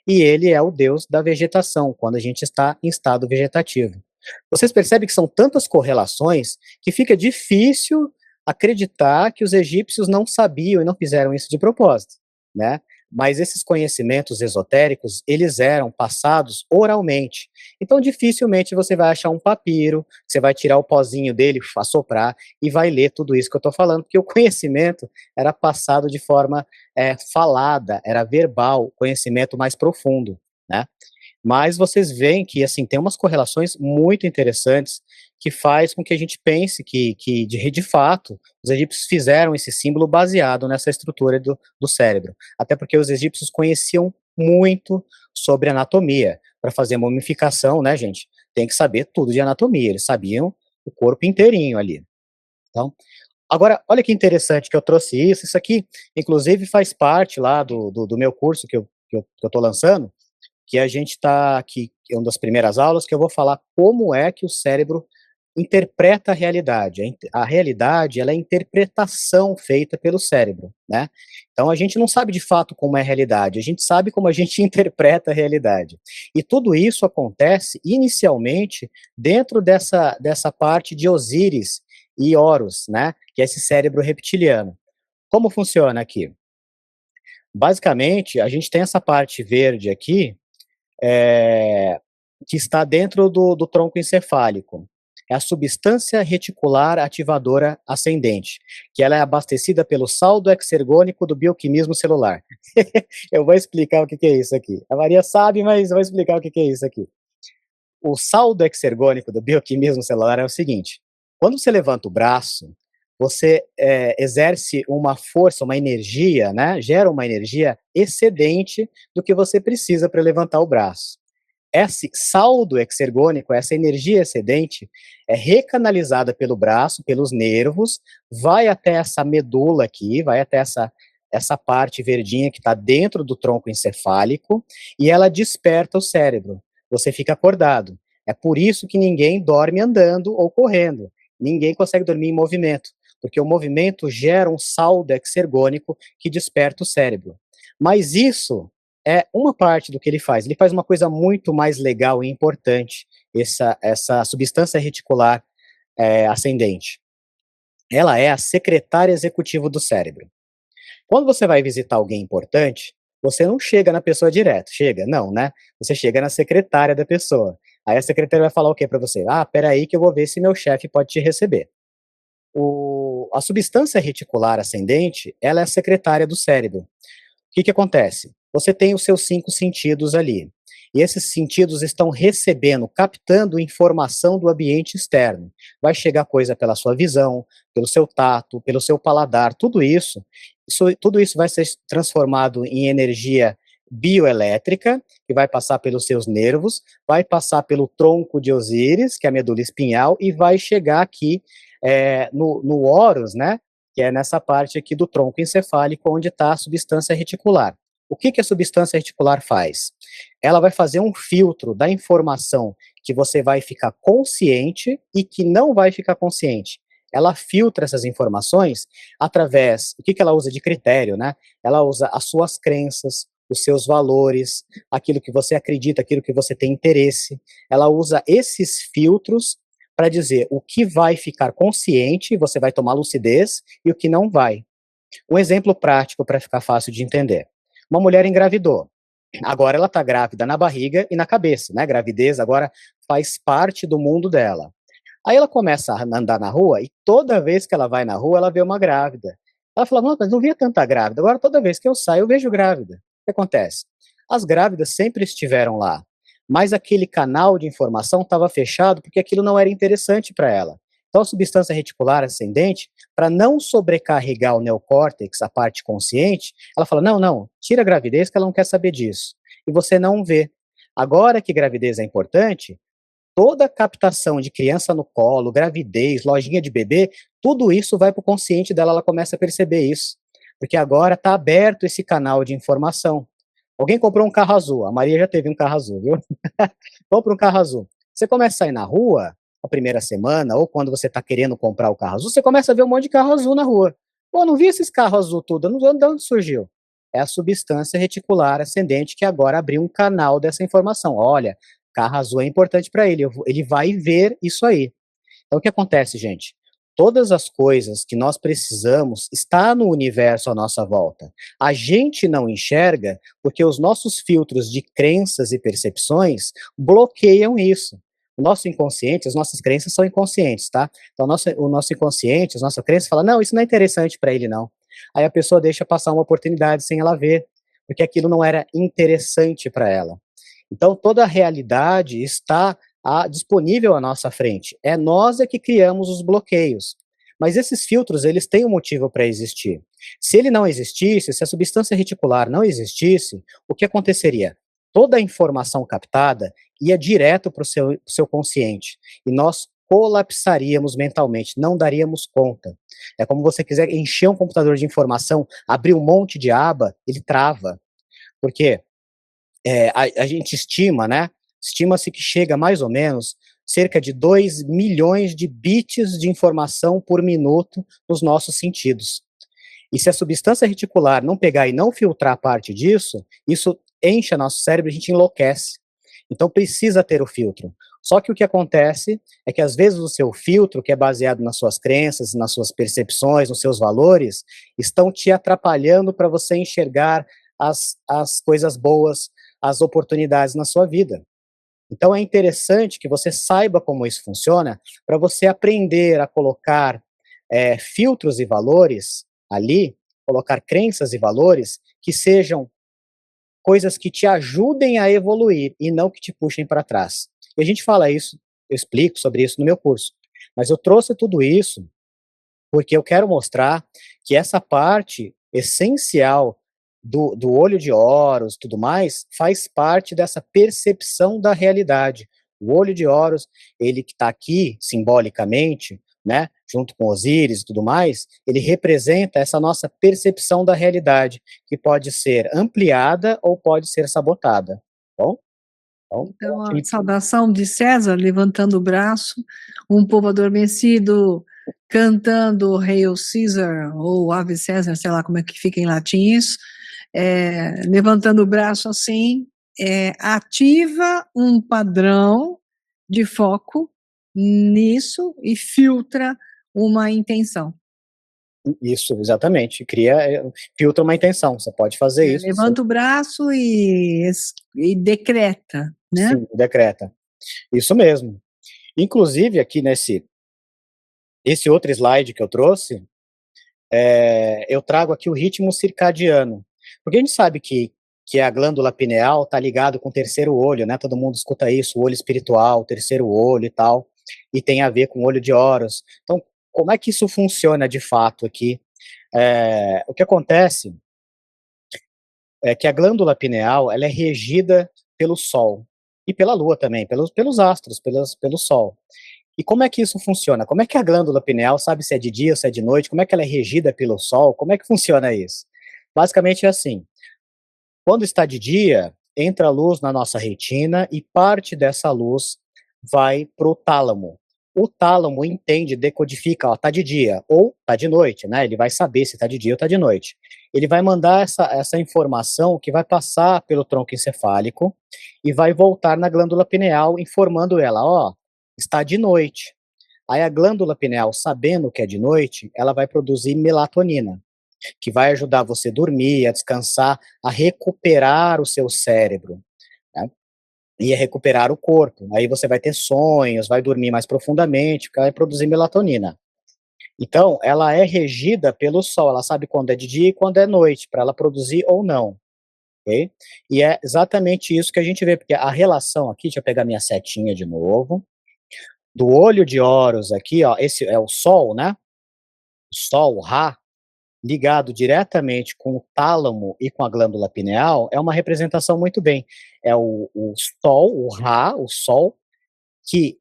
e ele é o deus da vegetação, quando a gente está em estado vegetativo. Vocês percebem que são tantas correlações que fica difícil acreditar que os egípcios não sabiam e não fizeram isso de propósito, né? Mas esses conhecimentos esotéricos, eles eram passados oralmente. Então, dificilmente você vai achar um papiro, você vai tirar o pozinho dele, assoprar, e vai ler tudo isso que eu estou falando, porque o conhecimento era passado de forma falada, era verbal, conhecimento mais profundo, né? Mas vocês veem que, assim, tem umas correlações muito interessantes que faz com que a gente pense que de fato, os egípcios fizeram esse símbolo baseado nessa estrutura do cérebro. Até porque os egípcios conheciam muito sobre anatomia. Para fazer mumificação, né, gente, tem que saber tudo de anatomia. Eles sabiam o corpo inteirinho ali. Então, agora, olha que interessante que eu trouxe isso. Isso aqui, inclusive, faz parte lá do meu curso que eu estou lançando, que a gente está aqui, é uma das primeiras aulas, que eu vou falar como é que o cérebro interpreta a realidade. A realidade, ela é a interpretação feita pelo cérebro, né? Então a gente não sabe de fato como é a realidade, a gente sabe como a gente interpreta a realidade. E tudo isso acontece inicialmente dentro dessa parte de Osíris e Horus, né? Que é esse cérebro reptiliano. Como funciona aqui? Basicamente, a gente tem essa parte verde aqui, que está dentro do tronco encefálico. É a substância reticular ativadora ascendente, que ela é abastecida pelo saldo exergônico do bioquimismo celular. Eu vou explicar o que é isso aqui. A Maria sabe, mas eu vou explicar o que é isso aqui. O saldo exergônico do bioquimismo celular é o seguinte: quando você levanta o braço, você exerce uma força, uma energia, né? Gera uma energia excedente do que você precisa para levantar o braço. Esse saldo exergônico, essa energia excedente, é recanalizada pelo braço, pelos nervos, vai até essa medula aqui, vai até essa parte verdinha que está dentro do tronco encefálico, e ela desperta o cérebro. Você fica acordado. É por isso que ninguém dorme andando ou correndo. Ninguém consegue dormir em movimento, porque o movimento gera um saldo exergônico que desperta o cérebro. Mas isso é uma parte do que ele faz uma coisa muito mais legal e importante, essa substância reticular ascendente. Ela é a secretária executiva do cérebro. Quando você vai visitar alguém importante, você não chega na pessoa direto, chega? Não, né? Você chega na secretária da pessoa. Aí a secretária vai falar o quê para você? Ah, peraí que eu vou ver se meu chefe pode te receber. A substância reticular ascendente, ela é a secretária do cérebro. O que que acontece? Você tem os seus 5 sentidos ali. E esses sentidos estão recebendo, captando informação do ambiente externo. Vai chegar coisa pela sua visão, pelo seu tato, pelo seu paladar, tudo isso vai ser transformado em energia bioelétrica, que vai passar pelos seus nervos, vai passar pelo tronco de Osíris, que é a medula espinhal, e vai chegar aqui no Horus, né, que é nessa parte aqui do tronco encefálico, onde está a substância reticular. O que que a substância reticular faz? Ela vai fazer um filtro da informação que você vai ficar consciente e que não vai ficar consciente. Ela filtra essas informações através, o que que ela usa de critério, né? Ela usa as suas crenças, os seus valores, aquilo que você acredita, aquilo que você tem interesse. Ela usa esses filtros para dizer o que vai ficar consciente, você vai tomar lucidez, e o que não vai. Um exemplo prático para ficar fácil de entender. Uma mulher engravidou. Agora ela está grávida na barriga e na cabeça, né? Gravidez agora faz parte do mundo dela. Aí ela começa a andar na rua e toda vez que ela vai na rua, ela vê uma grávida. Ela fala, mas não via tanta grávida, agora toda vez que eu saio eu vejo grávida. O que acontece? As grávidas sempre estiveram lá, mas aquele canal de informação estava fechado porque aquilo não era interessante para ela. Então a substância reticular ascendente, para não sobrecarregar o neocórtex, a parte consciente, ela fala, não, tira a gravidez que ela não quer saber disso. E você não vê. Agora que gravidez é importante, toda a captação de criança no colo, gravidez, lojinha de bebê, tudo isso vai para o consciente dela, ela começa a perceber isso. Porque agora está aberto esse canal de informação. Alguém comprou um carro azul, a Maria já teve um carro azul, viu? Compra um carro azul. Você começa a sair na rua, a primeira semana, ou quando você está querendo comprar o carro azul, você começa a ver um monte de carro azul na rua. Pô, não vi esses carros azul tudo, não sei de onde surgiu. É a substância reticular ascendente que agora abriu um canal dessa informação. Olha, carro azul é importante para ele, ele vai ver isso aí. Então o que acontece, gente? Todas as coisas que nós precisamos está no universo à nossa volta. A gente não enxerga porque os nossos filtros de crenças e percepções bloqueiam isso. O nosso inconsciente, as nossas crenças são inconscientes, tá? Então o nosso inconsciente, as nossas crenças fala, não, isso não é interessante para ele não. Aí a pessoa deixa passar uma oportunidade sem ela ver, porque aquilo não era interessante para ela. Então toda a realidade está disponível à nossa frente. É nós que criamos os bloqueios. Mas esses filtros, eles têm um motivo para existir. Se ele não existisse, se a substância reticular não existisse, o que aconteceria? Toda a informação captada ia direto para o seu consciente. E nós colapsaríamos mentalmente, não daríamos conta. É como você quiser encher um computador de informação, abrir um monte de aba, ele trava. Por quê? A gente estima, né? Estima-se que chega mais ou menos cerca de 2 milhões de bits de informação por minuto nos nossos sentidos. E se a substância reticular não pegar e não filtrar parte disso, isso enche nosso cérebro e a gente enlouquece. Então precisa ter o filtro. Só que o que acontece é que às vezes o seu filtro, que é baseado nas suas crenças, nas suas percepções, nos seus valores, estão te atrapalhando para você enxergar as coisas boas, as oportunidades na sua vida. Então é interessante que você saiba como isso funciona, para você aprender a colocar filtros e valores ali, colocar crenças e valores que sejam coisas que te ajudem a evoluir e não que te puxem para trás. E a gente fala isso, eu explico sobre isso no meu curso. Mas eu trouxe tudo isso porque eu quero mostrar que essa parte essencial do olho de Horus, tudo mais, faz parte dessa percepção da realidade. O olho de Horus, ele que está aqui simbolicamente, né, junto com Osíris e tudo mais, ele representa essa nossa percepção da realidade, que pode ser ampliada ou pode ser sabotada. Bom? Então, a saudação de César, levantando o braço, um povo adormecido cantando Hail Caesar, ou Ave César, sei lá como é que fica em latim isso, levantando o braço assim, ativa um padrão de foco nisso e filtra uma intenção. Isso, exatamente. Filtra uma intenção. Você pode fazer isso. Levanta o braço e decreta, né? Sim, decreta. Isso mesmo. Inclusive, aqui esse outro slide que eu trouxe, eu trago aqui o ritmo circadiano. Porque a gente sabe que a glândula pineal está ligado com o terceiro olho, né? Todo mundo escuta isso, o olho espiritual, o terceiro olho e tal, e tem a ver com o olho de Horus. Então, como é que isso funciona de fato aqui? O que acontece é que a glândula pineal, ela é regida pelo Sol e pela Lua também, pelos astros, pelo Sol. E como é que isso funciona? Como é que a glândula pineal sabe se é de dia ou se é de noite? Como é que ela é regida pelo Sol? Como é que funciona isso? Basicamente é assim: quando está de dia, entra a luz na nossa retina e parte dessa luz vai para o tálamo. O tálamo entende, decodifica, ó, tá de dia ou tá de noite, né? Ele vai saber se tá de dia ou tá de noite. Ele vai mandar essa informação que vai passar pelo tronco encefálico e vai voltar na glândula pineal, informando ela, ó, está de noite. Aí a glândula pineal, sabendo que é de noite, ela vai produzir melatonina, que vai ajudar você a dormir, a descansar, a recuperar o seu cérebro, né? E a recuperar o corpo. Aí você vai ter sonhos, vai dormir mais profundamente, porque vai produzir melatonina. Então, ela é regida pelo sol, ela sabe quando é de dia e quando é noite, para ela produzir ou não, ok? E é exatamente isso que a gente vê, porque a relação aqui, deixa eu pegar minha setinha de novo, do olho de Horus aqui, ó, esse é o sol, né? O sol, o Ra, ligado diretamente com o tálamo e com a glândula pineal, é uma representação muito bem. É o sol, o Ra, o sol, que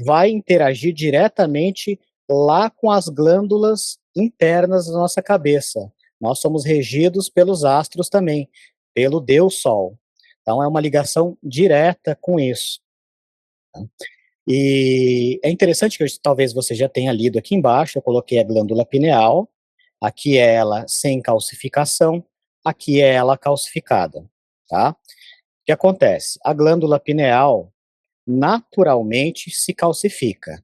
vai interagir diretamente lá com as glândulas internas da nossa cabeça. Nós somos regidos pelos astros também, pelo Deus Sol. Então é uma ligação direta com isso. Tá? E é interessante que talvez você já tenha lido aqui embaixo, eu coloquei a glândula pineal, aqui é ela sem calcificação, aqui é ela calcificada, tá? O que acontece? A glândula pineal naturalmente se calcifica.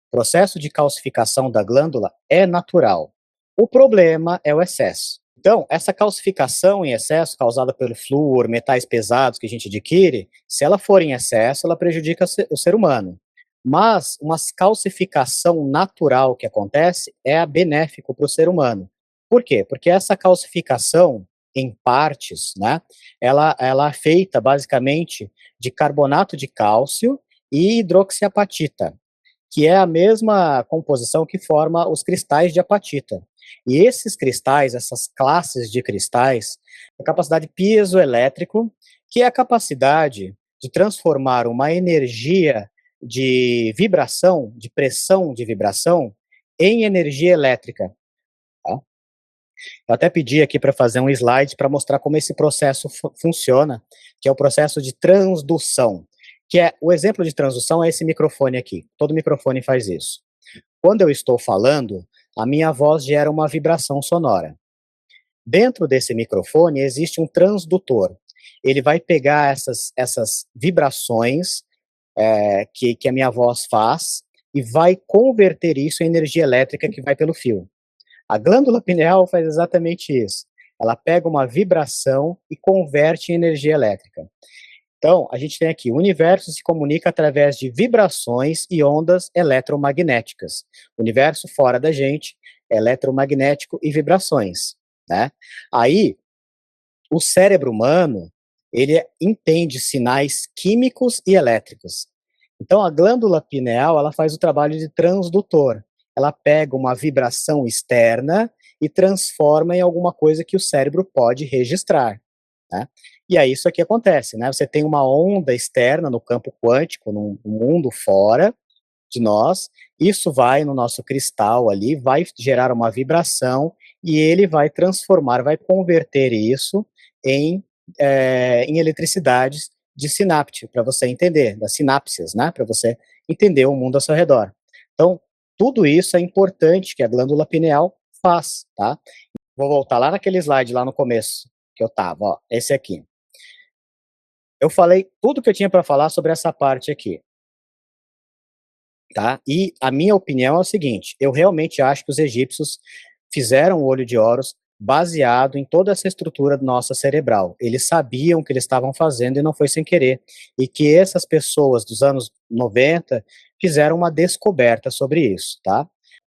O processo de calcificação da glândula é natural. O problema é o excesso. Então, essa calcificação em excesso causada pelo flúor, metais pesados que a gente adquire, se ela for em excesso, ela prejudica o ser humano. Mas uma calcificação natural que acontece é benéfico para o ser humano. Por quê? Porque essa calcificação em partes, né, ela é feita basicamente de carbonato de cálcio e hidroxiapatita, que é a mesma composição que forma os cristais de apatita. E esses cristais, essas classes de cristais, a capacidade piezoelétrico, que é a capacidade de transformar uma energia de vibração, de pressão de vibração, em energia elétrica. Tá? Eu até pedi aqui para fazer um slide para mostrar como esse processo funciona, que é o processo de transdução. Que é o exemplo de transdução é esse microfone aqui. Todo microfone faz isso. Quando eu estou falando, a minha voz gera uma vibração sonora. Dentro desse microfone existe um transdutor. Ele vai pegar essas vibrações que a minha voz faz e vai converter isso em energia elétrica que vai pelo fio. A glândula pineal faz exatamente isso. Ela pega uma vibração e converte em energia elétrica. Então, a gente tem aqui, o universo se comunica através de vibrações e ondas eletromagnéticas. O universo fora da gente é eletromagnético e vibrações, né? Aí, o cérebro humano, ele entende sinais químicos e elétricos. Então, a glândula pineal, ela faz o trabalho de transdutor. Ela pega uma vibração externa e transforma em alguma coisa que o cérebro pode registrar, né? E aí isso aqui acontece, né? Você tem uma onda externa no campo quântico, no mundo fora de nós, isso vai no nosso cristal ali, vai gerar uma vibração e ele vai transformar, vai converter isso em, em eletricidade de sináptico, para você entender, das sinapses, né? Para você entender o mundo ao seu redor. Então, tudo isso é importante que a glândula pineal faz, tá? Vou voltar lá naquele slide lá no começo que eu estava, ó, esse aqui. Eu falei tudo que eu tinha para falar sobre essa parte aqui, tá? E a minha opinião é o seguinte, eu realmente acho que os egípcios fizeram o olho de Horus baseado em toda essa estrutura nossa cerebral. Eles sabiam o que eles estavam fazendo e não foi sem querer. E que essas pessoas dos anos 90 fizeram uma descoberta sobre isso, tá?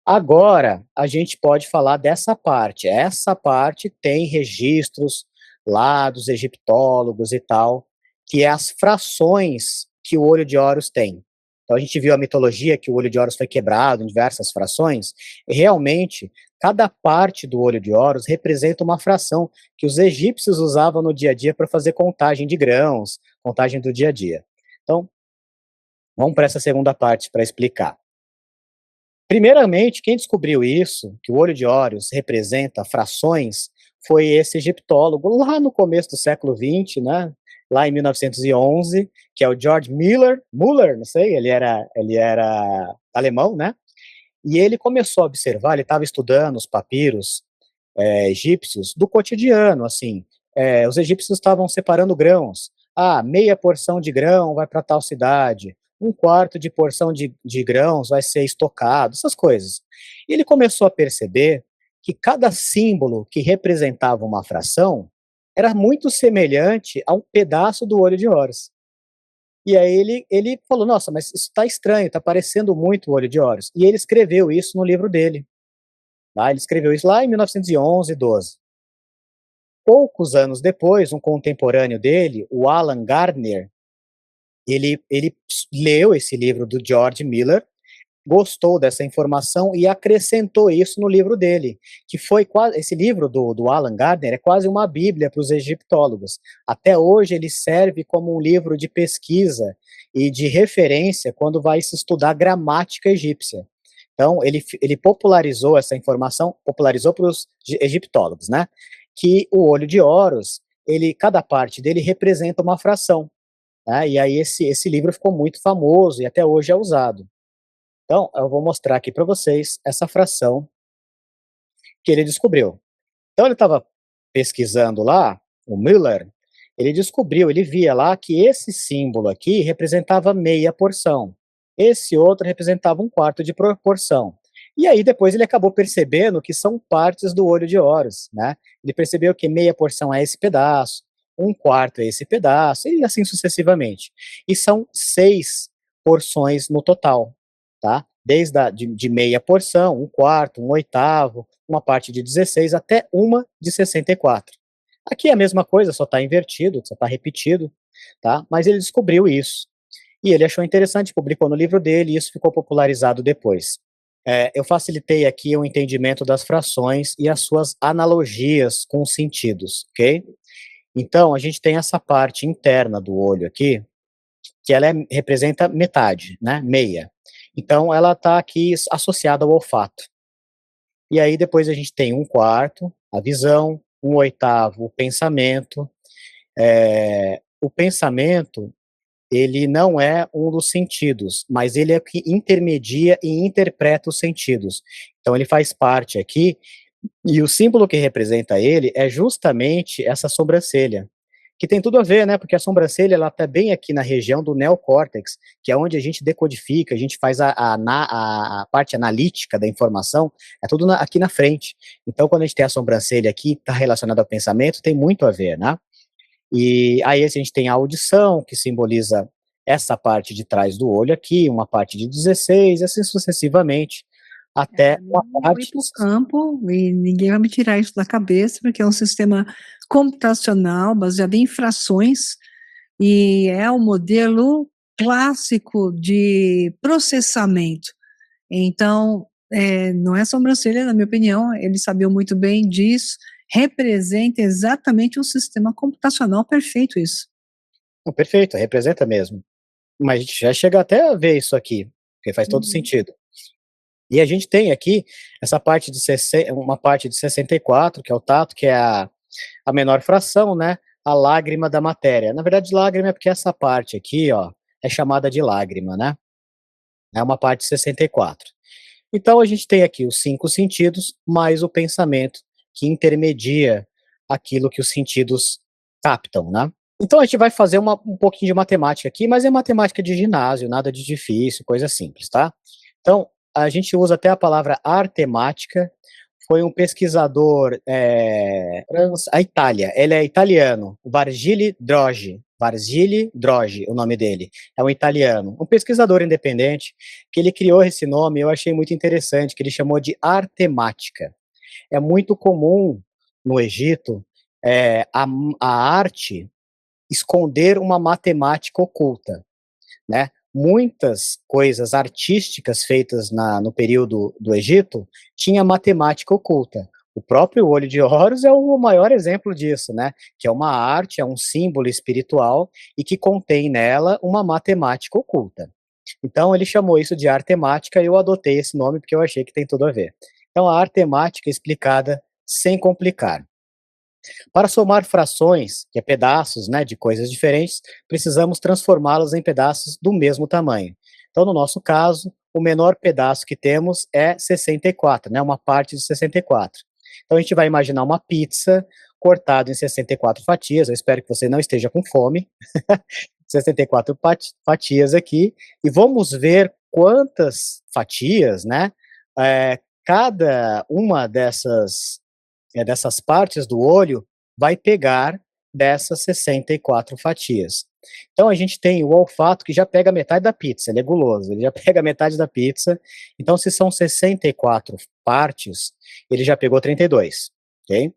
Agora, a gente pode falar dessa parte. Essa parte tem registros lá dos egiptólogos e tal, que é as frações que o olho de Horus tem. Então, a gente viu a mitologia que o olho de Horus foi quebrado em diversas frações, e realmente, cada parte do olho de Horus representa uma fração que os egípcios usavam no dia a dia para fazer contagem de grãos, contagem do dia a dia. Então, vamos para essa segunda parte para explicar. Primeiramente, quem descobriu isso, que o olho de Horus representa frações, foi esse egiptólogo lá no começo do século XX, né? Lá em 1911, que é o George Muller, não sei, ele era alemão, né? E ele começou a observar, ele estava estudando os papiros egípcios do cotidiano, assim, os egípcios estavam separando grãos, meia porção de grão vai para tal cidade, um quarto de porção de grãos vai ser estocado, essas coisas. E ele começou a perceber que cada símbolo que representava uma fração era muito semelhante a um pedaço do olho de Horus. E aí ele falou, nossa, mas isso está estranho, está parecendo muito o olho de Horus. E ele escreveu isso no livro dele. Tá? Ele escreveu isso lá em 1911, 12. Poucos anos depois, um contemporâneo dele, o Alan Gardner, ele leu esse livro do George Miller, gostou dessa informação e acrescentou isso no livro dele, que foi quase, esse livro do Alan Gardner é quase uma bíblia para os egiptólogos. Até hoje ele serve como um livro de pesquisa e de referência quando vai se estudar gramática egípcia. Então, ele popularizou essa informação, popularizou para os egiptólogos, né? Que o olho de Horus, cada parte dele representa uma fração. Né? E aí esse livro ficou muito famoso e até hoje é usado. Então, eu vou mostrar aqui para vocês essa fração que ele descobriu. Então, ele estava pesquisando lá, o Müller, ele descobriu, ele via lá que esse símbolo aqui representava meia porção, esse outro representava um quarto de proporção. E aí depois ele acabou percebendo que são partes do olho de Horus, né? Ele percebeu que meia porção é esse pedaço, um quarto é esse pedaço, e assim sucessivamente. E são 6 porções no total, tá? Desde de meia porção, um quarto, um oitavo, uma parte de 16 até uma de 64. Aqui é a mesma coisa, só está invertido, só está repetido, tá? Mas ele descobriu isso. E ele achou interessante, publicou no livro dele, e isso ficou popularizado depois. Eu facilitei aqui o entendimento das frações e as suas analogias com os sentidos, ok? Então, a gente tem essa parte interna do olho aqui, que ela representa metade, né, meia. Então, ela está aqui associada ao olfato. E aí, depois a gente tem um quarto, a visão, um oitavo, o pensamento. O pensamento, ele não é um dos sentidos, mas ele é o que intermedia e interpreta os sentidos. Então, ele faz parte aqui, e o símbolo que representa ele é justamente essa sobrancelha, que tem tudo a ver, né? Porque a sobrancelha ela está bem aqui na região do neocórtex, que é onde a gente decodifica, a gente faz a parte analítica da informação, é tudo aqui na frente. Então, quando a gente tem a sobrancelha aqui, está relacionado ao pensamento, tem muito a ver, né? E aí a gente tem a audição, que simboliza essa parte de trás do olho aqui, uma parte de 16, assim sucessivamente, até uma Eu fui parte. para o campo e ninguém vai me tirar isso da cabeça, porque é um sistema computacional baseado em frações e é o modelo clássico de processamento. Então, não é sobrancelha, na minha opinião, eles sabiam muito bem disso, representa exatamente um sistema computacional perfeito isso. Não, perfeito, representa mesmo. Mas a gente já chega até a ver isso aqui, porque faz todo Uhum. sentido. E a gente tem aqui essa parte de uma parte de 64, que é o tato, que é a menor fração, né? A lágrima da matéria. Na verdade, lágrima é porque essa parte aqui, ó, é chamada de lágrima, né? É uma parte de 64. Então a gente tem aqui os 5 sentidos, mais o pensamento que intermedia aquilo que os sentidos captam, né. Então a gente vai fazer um pouquinho de matemática aqui, mas é matemática de ginásio, nada de difícil, coisa simples, tá. Então, a gente usa até a palavra artemática, foi um pesquisador, a Itália, ele é italiano, Vargile Drogi, o nome dele, é um italiano, um pesquisador independente, que ele criou esse nome, eu achei muito interessante, que ele chamou de artemática. É muito comum no Egito, a arte esconder uma matemática oculta, né. Muitas coisas artísticas feitas no período do Egito, tinha matemática oculta. O próprio olho de Horus é o maior exemplo disso, né, que é uma arte, é um símbolo espiritual e que contém nela uma matemática oculta. Então ele chamou isso de artemática e eu adotei esse nome porque eu achei que tem tudo a ver. Então a artemática explicada sem complicar. Para somar frações, que é pedaços, né, de coisas diferentes, precisamos transformá-las em pedaços do mesmo tamanho. Então, no nosso caso, o menor pedaço que temos é 64, né, uma parte de 64. Então, a gente vai imaginar uma pizza cortada em 64 fatias. Eu espero que você não esteja com fome. 64 fatias aqui. E vamos ver quantas fatias, né, cada uma dessas partes do olho vai pegar dessas 64 fatias. Então a gente tem o olfato que já pega metade da pizza, ele é guloso, ele já pega metade da pizza. Então se são 64 partes, ele já pegou 32, ok?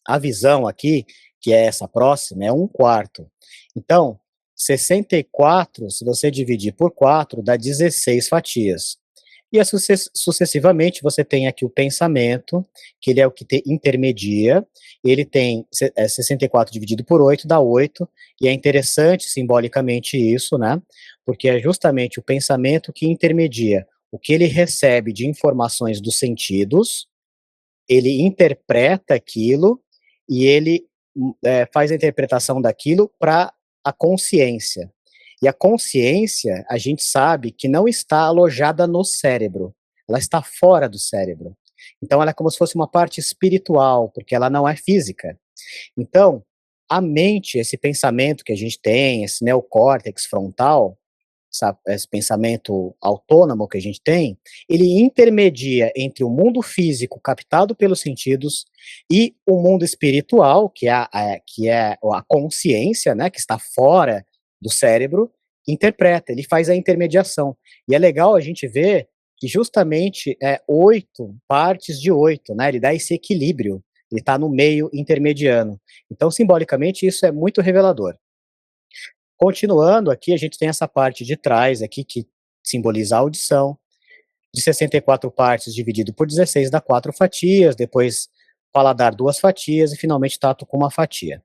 A visão aqui, que é essa próxima, é 1/4. Então, 64, se você dividir por 4, dá 16 fatias. E sucessivamente você tem aqui o pensamento, que ele é o que intermedia, ele tem 64 dividido por 8 dá 8, e é interessante simbolicamente isso, né, porque é justamente o pensamento que intermedia o que ele recebe de informações dos sentidos, ele interpreta aquilo e ele faz a interpretação daquilo para a consciência. E a consciência, a gente sabe que não está alojada no cérebro, ela está fora do cérebro. Então ela é como se fosse uma parte espiritual, porque ela não é física. Então, a mente, esse pensamento que a gente tem, esse neocórtex frontal, esse pensamento autônomo que a gente tem, ele intermedia entre o mundo físico captado pelos sentidos e o mundo espiritual, que é a consciência, né, que está fora do cérebro, interpreta, ele faz a intermediação. E é legal a gente ver que justamente é 8 partes de 8, né, ele dá esse equilíbrio, ele está no meio intermediano. Então, simbolicamente, isso é muito revelador. Continuando aqui, a gente tem essa parte de trás aqui que simboliza a audição, de 64 partes dividido por 16 dá 4 fatias, depois paladar 2 fatias e finalmente tato com uma fatia.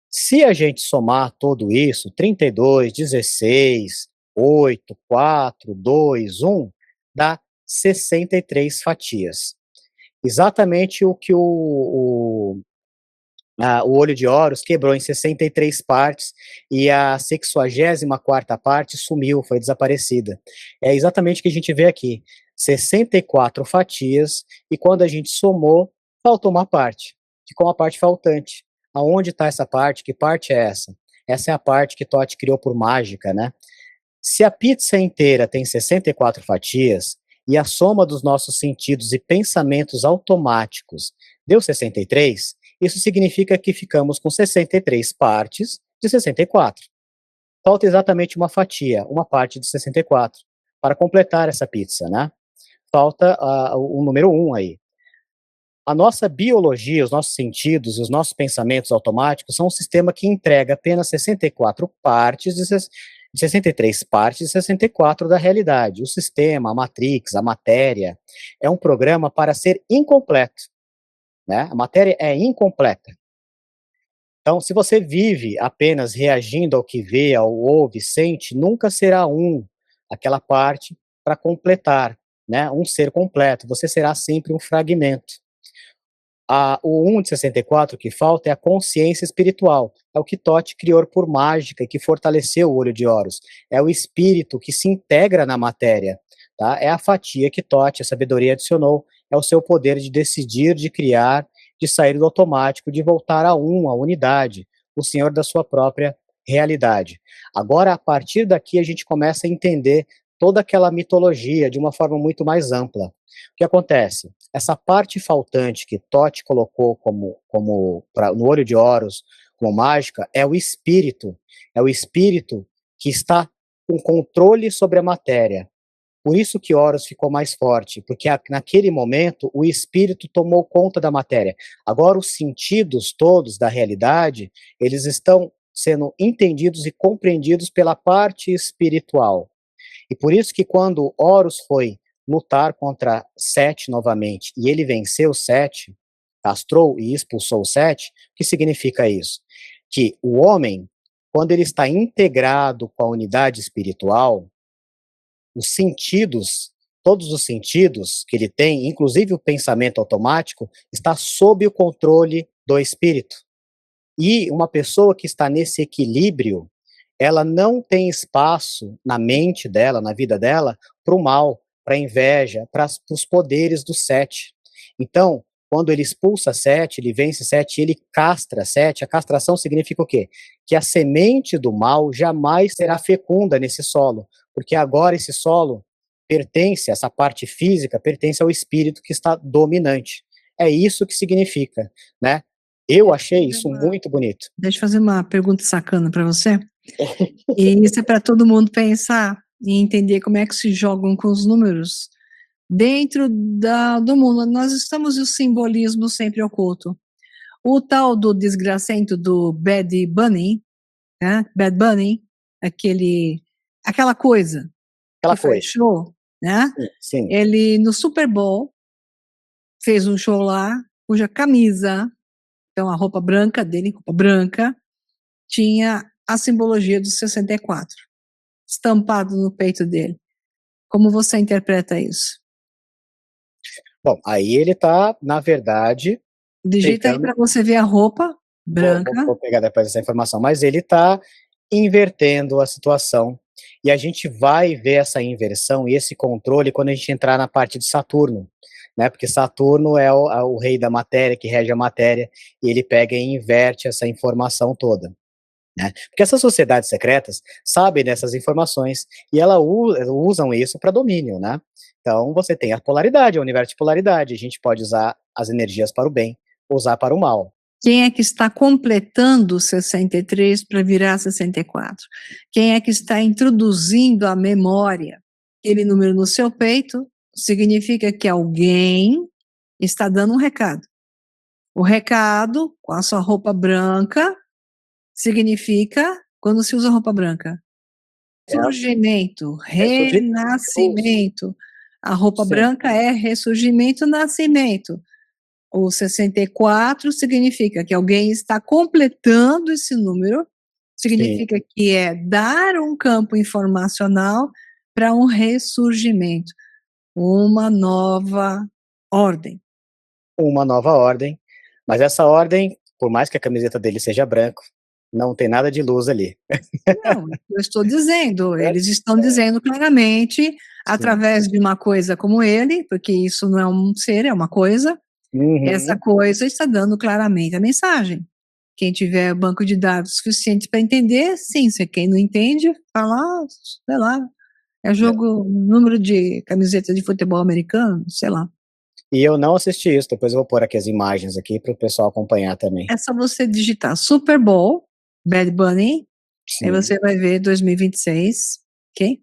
Se a gente somar tudo isso, 32, 16, 8, 4, 2, 1, dá 63 fatias. Exatamente o que o olho de Horus quebrou em 63 partes e a 64ª parte sumiu, foi desaparecida. É exatamente o que a gente vê aqui, 64 fatias, e quando a gente somou, faltou uma parte, ficou uma parte faltante. Aonde está essa parte? Que parte é essa? Essa é a parte que Totti criou por mágica, né? Se a pizza inteira tem 64 fatias, e a soma dos nossos sentidos e pensamentos automáticos deu 63, isso significa que ficamos com 63 partes de 64. Falta exatamente uma fatia, uma parte de 64, para completar essa pizza, né? Falta o número 1 aí. A nossa biologia, os nossos sentidos e os nossos pensamentos automáticos são um sistema que entrega apenas 64 partes de 63 partes de 64 da realidade. O sistema, a matrix, a matéria, é um programa para ser incompleto, né? A matéria é incompleta. Então, se você vive apenas reagindo ao que vê, ao ouve, sente, nunca será aquela parte para completar, né? Um ser completo. Você será sempre um fragmento. O 1 de 64 que falta é a consciência espiritual. É o que Totti criou por mágica e que fortaleceu o olho de Horus. É o espírito que se integra na matéria. tá? É a fatia que Thoth, a sabedoria, adicionou, é o seu poder de decidir, de criar, de sair do automático, de voltar a um, a unidade, o senhor da sua própria realidade. Agora, a partir daqui, a gente começa a entender toda aquela mitologia de uma forma muito mais ampla. O que acontece? Essa parte faltante que Thoth colocou no olho de Horus, como mágica, é o espírito que está com controle sobre a matéria. Por isso que Horus ficou mais forte, porque naquele momento o espírito tomou conta da matéria. Agora os sentidos todos da realidade, eles estão sendo entendidos e compreendidos pela parte espiritual. E por isso que quando Horus foi lutar contra Sete novamente, e ele venceu Sete, castrou e expulsou Sete, o que significa isso? Que o homem, quando ele está integrado com a unidade espiritual, os sentidos, todos os sentidos que ele tem, inclusive o pensamento automático, está sob o controle do espírito. E uma pessoa que está nesse equilíbrio, ela não tem espaço na mente dela, na vida dela, para o mal, para a inveja, para os poderes do Sete. Então, quando ele expulsa Sete, ele vence Sete, ele castra Sete. A castração significa o quê? Que a semente do mal jamais será fecunda nesse solo, porque agora esse solo pertence, essa parte física pertence ao espírito que está dominante. É isso que significa, né? Eu achei isso muito bonito. Deixa eu fazer uma pergunta sacana para você. E isso é para todo mundo pensar e entender como é que se jogam com os números dentro do mundo. Nós estamos e o simbolismo sempre oculto. O tal do desgracento do Bad Bunny, né? Bad Bunny, aquela coisa Aquela que faz coisa. show, né? Sim. Ele no Super Bowl fez um show lá, cuja camisa, então a roupa branca dele, roupa branca, tinha a simbologia do 64, estampado no peito dele. Como você interpreta isso? Bom, aí ele está, na verdade, Digita aí pegando. para você ver a roupa branca. Vou pegar depois essa informação, mas ele está invertendo a situação. E a gente vai ver essa inversão e esse controle quando a gente entrar na parte de Saturno, né? Porque Saturno é o rei da matéria, que rege a matéria, e ele pega e inverte essa informação toda. Né? Porque essas sociedades secretas sabem dessas informações e elas usam isso para domínio, né? Então você tem a polaridade, o universo de polaridade. A gente pode usar as energias para o bem, usar para o mal. Quem é que está completando 63 para virar 64? Quem é que está introduzindo a memória? Aquele número no seu peito significa que alguém está dando um recado. O recado, com a sua roupa branca, significa, quando se usa roupa branca, surgimento, renascimento. A roupa Sim. branca é ressurgimento, nascimento. O 64 significa que alguém está completando esse número, significa que é dar um campo informacional para um ressurgimento, uma nova ordem. Uma nova ordem, mas essa ordem, por mais que a camiseta dele seja branco, não tem nada de luz ali. Não, eu estou dizendo, eles estão dizendo claramente, através de uma coisa como ele, porque isso não é um ser, é uma coisa, essa coisa está dando claramente a mensagem. Quem tiver banco de dados suficiente para entender, sim. Se quem não entende, fala, sei lá, é jogo, número de camiseta de futebol americano, sei lá. E eu não assisti isso, depois eu vou pôr aqui as imagens aqui para o pessoal acompanhar também. É só você digitar Super Bowl, Bad Bunny, aí você vai ver 2026, ok?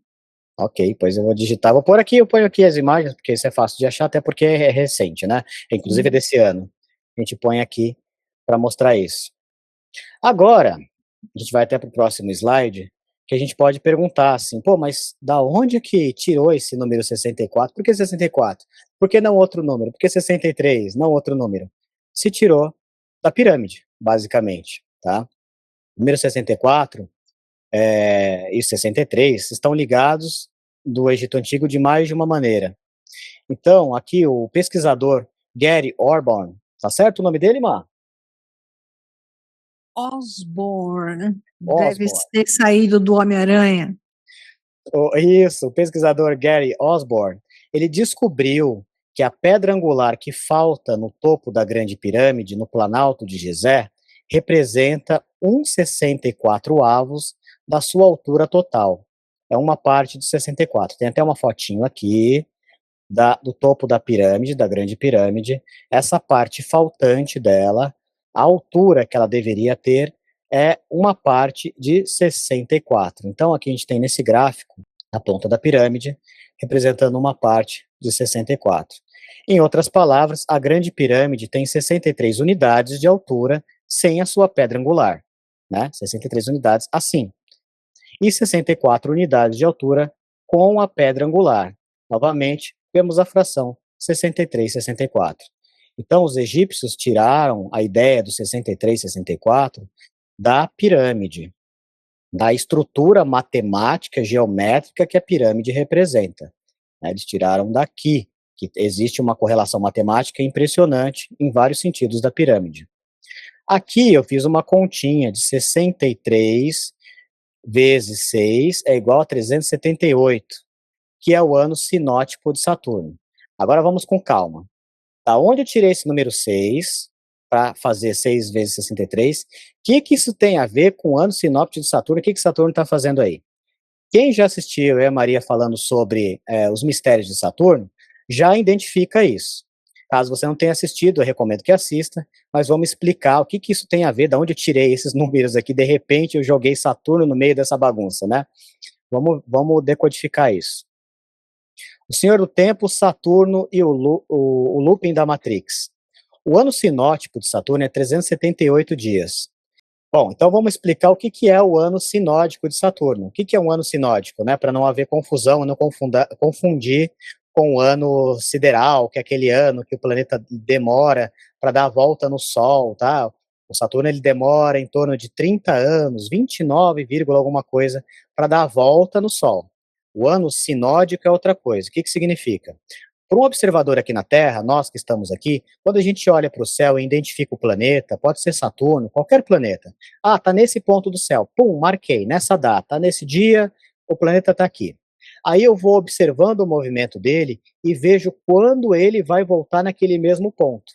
Ok, pois eu vou digitar, vou pôr aqui, eu ponho aqui as imagens, porque isso é fácil de achar, até porque é recente, né? Inclusive é desse ano. A gente põe aqui para mostrar isso. Agora, a gente vai até para o próximo slide, que a gente pode perguntar assim, pô, mas da onde que tirou esse número 64? Por que 64? Por que não outro número? Por que 63, não outro número? Se tirou da pirâmide, basicamente, tá? O número 64 e 63 estão ligados do Egito Antigo de mais de uma maneira. Então, aqui o pesquisador Gary Orborn, tá certo o nome dele, Má? Osborne, deve Osborn. ter saído do Homem-Aranha. Isso, o pesquisador Gary Osborne, ele descobriu que a pedra angular que falta no topo da Grande Pirâmide, no Planalto de Gizé, representa 1,64 avos da sua altura total. É uma parte de 64. Tem até uma fotinho aqui do topo da pirâmide, da Grande Pirâmide. Essa parte faltante dela, a altura que ela deveria ter é uma parte de 64. Então, aqui a gente tem nesse gráfico a ponta da pirâmide, representando uma parte de 64. Em outras palavras, a Grande Pirâmide tem 63 unidades de altura sem a sua pedra angular, né? 63 unidades assim. E 64 unidades de altura com a pedra angular. Novamente, vemos a fração 63, 64. Então, os egípcios tiraram a ideia do 63, 64 da pirâmide, da estrutura matemática, geométrica que a pirâmide representa. Eles tiraram daqui, que existe uma correlação matemática impressionante em vários sentidos da pirâmide. Aqui eu fiz uma continha de 63 vezes 6 é igual a 378, que é o ano sinótico de Saturno. Agora vamos com calma. Da onde eu tirei esse número 6 para fazer 6 vezes 63? O que isso tem a ver com o ano sinóptico de Saturno? O que Saturno está fazendo aí? Quem já assistiu eu e a Maria falando sobre os mistérios de Saturno, já identifica isso. Caso você não tenha assistido, eu recomendo que assista, mas vamos explicar o que isso tem a ver, de onde eu tirei esses números aqui, de repente eu joguei Saturno no meio dessa bagunça, né? Vamos decodificar isso. O Senhor do Tempo, Saturno e o looping da Matrix. O ano sinótico de Saturno é 378 dias. Bom, então vamos explicar o que é o ano sinódico de Saturno. O que é um ano sinódico, né? Para não haver confusão, não confundir com o ano sideral, que é aquele ano que o planeta demora para dar a volta no Sol, tá? O Saturno ele demora em torno de 30 anos, 29, alguma coisa, para dar a volta no Sol. O ano sinódico é outra coisa. O que significa? Para um observador aqui na Terra, nós que estamos aqui, quando a gente olha para o céu e identifica o planeta, pode ser Saturno, qualquer planeta. Ah, tá nesse ponto do céu. Pum, marquei, nessa data, nesse dia, o planeta está aqui. Aí eu vou observando o movimento dele e vejo quando ele vai voltar naquele mesmo ponto.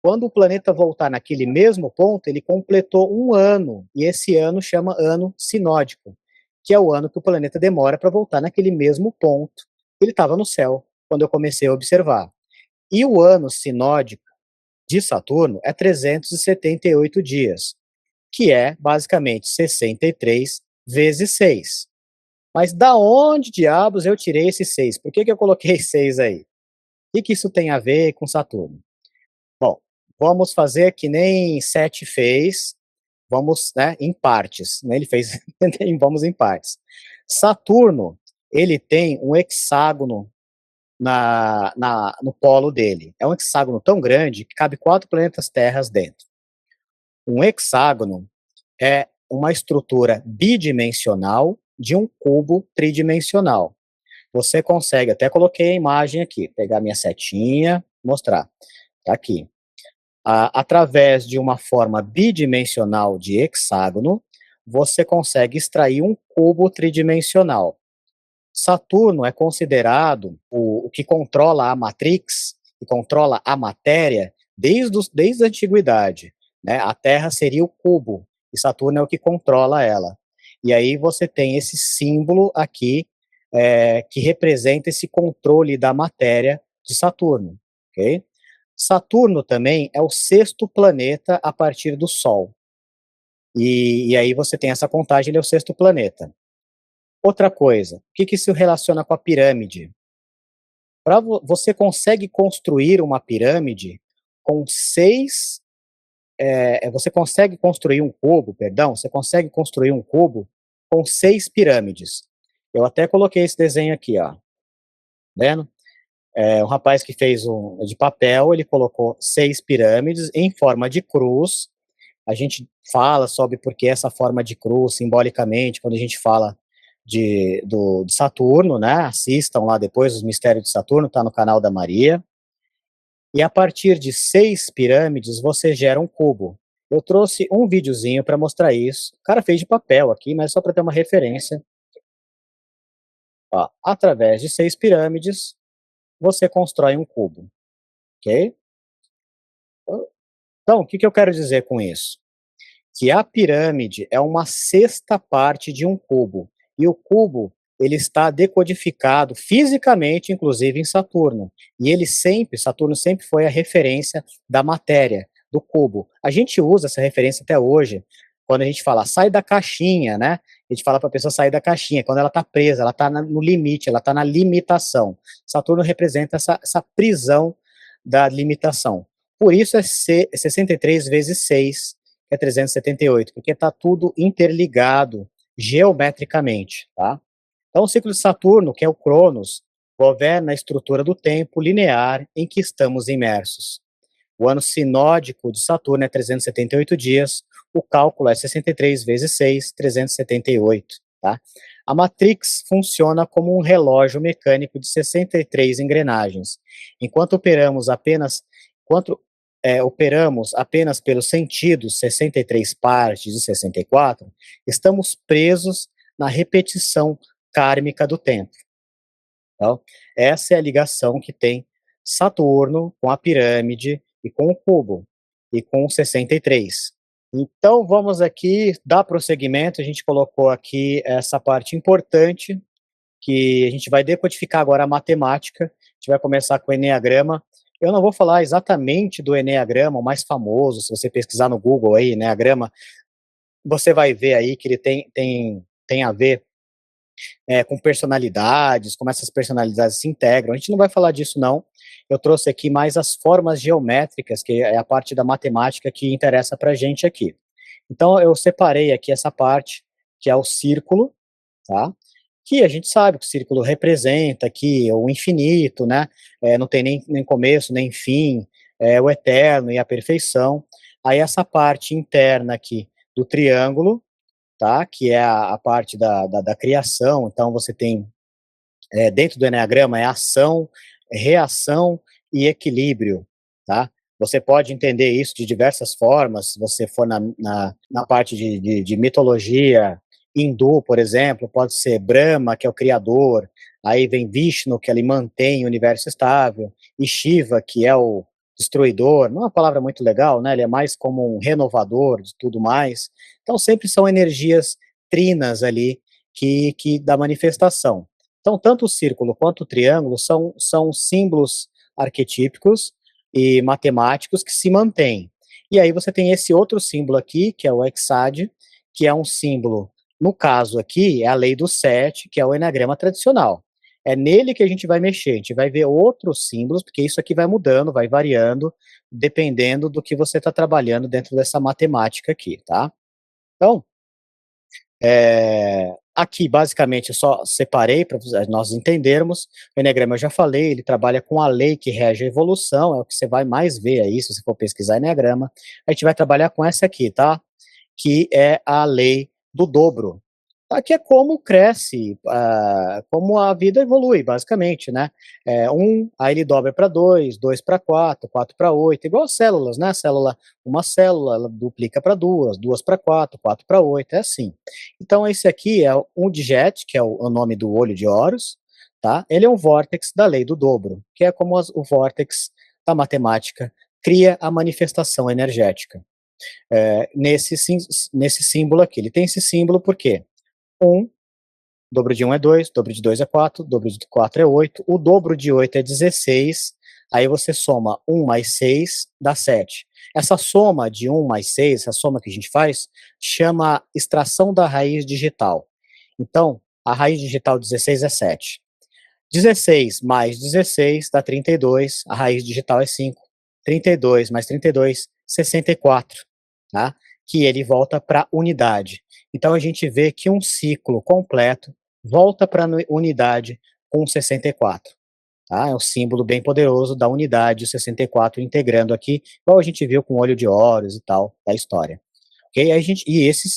Quando o planeta voltar naquele mesmo ponto, ele completou um ano, e esse ano chama ano sinódico, que é o ano que o planeta demora para voltar naquele mesmo ponto. Ele estava no céu quando eu comecei a observar. E o ano sinódico de Saturno é 378 dias, que é basicamente 63 vezes 6. Mas da onde diabos eu tirei esse 6? Por que eu coloquei 6 aí? O que isso tem a ver com Saturno? Bom, vamos fazer que nem Sete fez, vamos, né, em partes, né, ele fez, vamos em partes. Saturno, ele tem um hexágono no polo dele. É um hexágono tão grande que cabe 4 planetas terras dentro. Um hexágono é uma estrutura bidimensional de um cubo tridimensional. Você consegue, até coloquei a imagem aqui, pegar minha setinha, mostrar. Tá aqui. Através de uma forma bidimensional de hexágono, você consegue extrair um cubo tridimensional. Saturno é considerado o que controla a Matrix, que controla a matéria desde a antiguidade, né? A Terra seria o cubo, e Saturno é o que controla ela. E aí você tem esse símbolo aqui, que representa esse controle da matéria de Saturno, ok? Saturno também é o 6º planeta a partir do Sol. E aí você tem essa contagem, ele é o 6º planeta. Outra coisa, o que isso relaciona com a pirâmide? Você consegue construir uma pirâmide com você consegue construir um cubo, perdão, você consegue construir um cubo com 6 pirâmides. Eu até coloquei esse desenho aqui, ó. Vendo? Um rapaz que fez de papel, ele colocou 6 pirâmides em forma de cruz. A gente fala sobre por que essa forma de cruz, simbolicamente, quando a gente fala de Saturno, né? Assistam lá depois os Mistérios de Saturno, tá no canal da Maria. E a partir de 6 pirâmides, você gera um cubo. Eu trouxe um videozinho para mostrar isso. O cara fez de papel aqui, mas só para ter uma referência. Ó, através de 6 pirâmides, você constrói um cubo, ok? Então, o que que eu quero dizer com isso? Que a pirâmide é uma sexta parte de um cubo, e o cubo, ele está decodificado fisicamente, inclusive em Saturno, e Saturno sempre foi a referência da matéria, do cubo. A gente usa essa referência até hoje, quando a gente fala: "Sai da caixinha", né, a gente fala para a pessoa sair da caixinha, quando ela está presa, ela está no limite, ela está na limitação. Saturno representa essa prisão da limitação. Por isso é 63 vezes 6, que é 378, porque está tudo interligado geometricamente, tá? Então, o ciclo de Saturno, que é o Cronos, governa a estrutura do tempo linear em que estamos imersos. O ano sinódico de Saturno é 378 dias, o cálculo é 63 vezes 6, 378, tá? A Matrix funciona como um relógio mecânico de 63 engrenagens. Enquanto enquanto operamos apenas pelos sentidos, 63 partes de 64, estamos presos na repetição kármica do tempo. Então, essa é a ligação que tem Saturno com a pirâmide e com o cubo, e com o 63. Então, vamos aqui dar prosseguimento, a gente colocou aqui essa parte importante, que a gente vai decodificar agora a matemática, a gente vai começar com o eneagrama. Eu não vou falar exatamente do eneagrama, o mais famoso, se você pesquisar no Google aí, eneagrama, você vai ver aí que ele tem a ver com personalidades, como essas personalidades se integram. A gente não vai falar disso, não. Eu trouxe aqui mais as formas geométricas, que é a parte da matemática que interessa para a gente aqui. Então, eu separei aqui essa parte, que é o círculo, tá? Que a gente sabe que o círculo representa aqui o infinito, né? Não tem nem começo, nem fim, é o eterno e a perfeição. Aí essa parte interna aqui do triângulo, tá? Que é a parte da criação, então você tem, dentro do eneagrama, é ação, reação e equilíbrio, tá? Você pode entender isso de diversas formas, se você for na parte de mitologia hindu, por exemplo, pode ser Brahma, que é o criador, aí vem Vishnu, que ele mantém o universo estável, e Shiva, que é o destruidor, não é uma palavra muito legal, né? Ele é mais como um renovador de tudo mais. Então sempre são energias trinas ali que da manifestação. Então, tanto o círculo quanto o triângulo são símbolos arquetípicos e matemáticos que se mantêm. E aí você tem esse outro símbolo aqui, que é o hexade, que é um símbolo, no caso aqui, é a lei do 7, que é o eneagrama tradicional. É nele que a gente vai mexer, a gente vai ver outros símbolos, porque isso aqui vai mudando, vai variando, dependendo do que você está trabalhando dentro dessa matemática aqui, tá? Então, aqui, basicamente, eu só separei para nós entendermos. O eneagrama eu já falei, ele trabalha com a lei que rege a evolução, é o que você vai mais ver aí, se você for pesquisar eneagrama. A gente vai trabalhar com essa aqui, tá? Que é a lei do dobro. Aqui é como cresce, como a vida evolui, basicamente, né? Aí ele dobra para 2, 2 para 4, 4 para 8, igual as células, né? Uma célula, ela duplica para 2, 2 para 4, 4 para 8, é assim. Então esse aqui é um Digit, que é o nome do olho de Horus, tá? Ele é um vórtex da lei do dobro, que é como o vórtex da matemática cria a manifestação energética. Nesse símbolo aqui, ele tem esse símbolo por quê? 1, dobro de 1 é 2, dobro de 2 é 4, dobro de 4 é 8, o dobro de 8 é 16, aí você soma 1 mais 6, dá 7. Essa soma de 1 mais 6, essa soma que a gente faz, chama extração da raiz digital. Então, a raiz digital 16 é 7. 16 mais 16 dá 32, a raiz digital é 5. 32 mais 32, 64, tá? Que ele volta para unidade. Então a gente vê que um ciclo completo volta para a unidade com 64. Tá? É um símbolo bem poderoso da unidade, o 64 integrando aqui, igual a gente viu com o olho de Horus e tal, da história. Okay?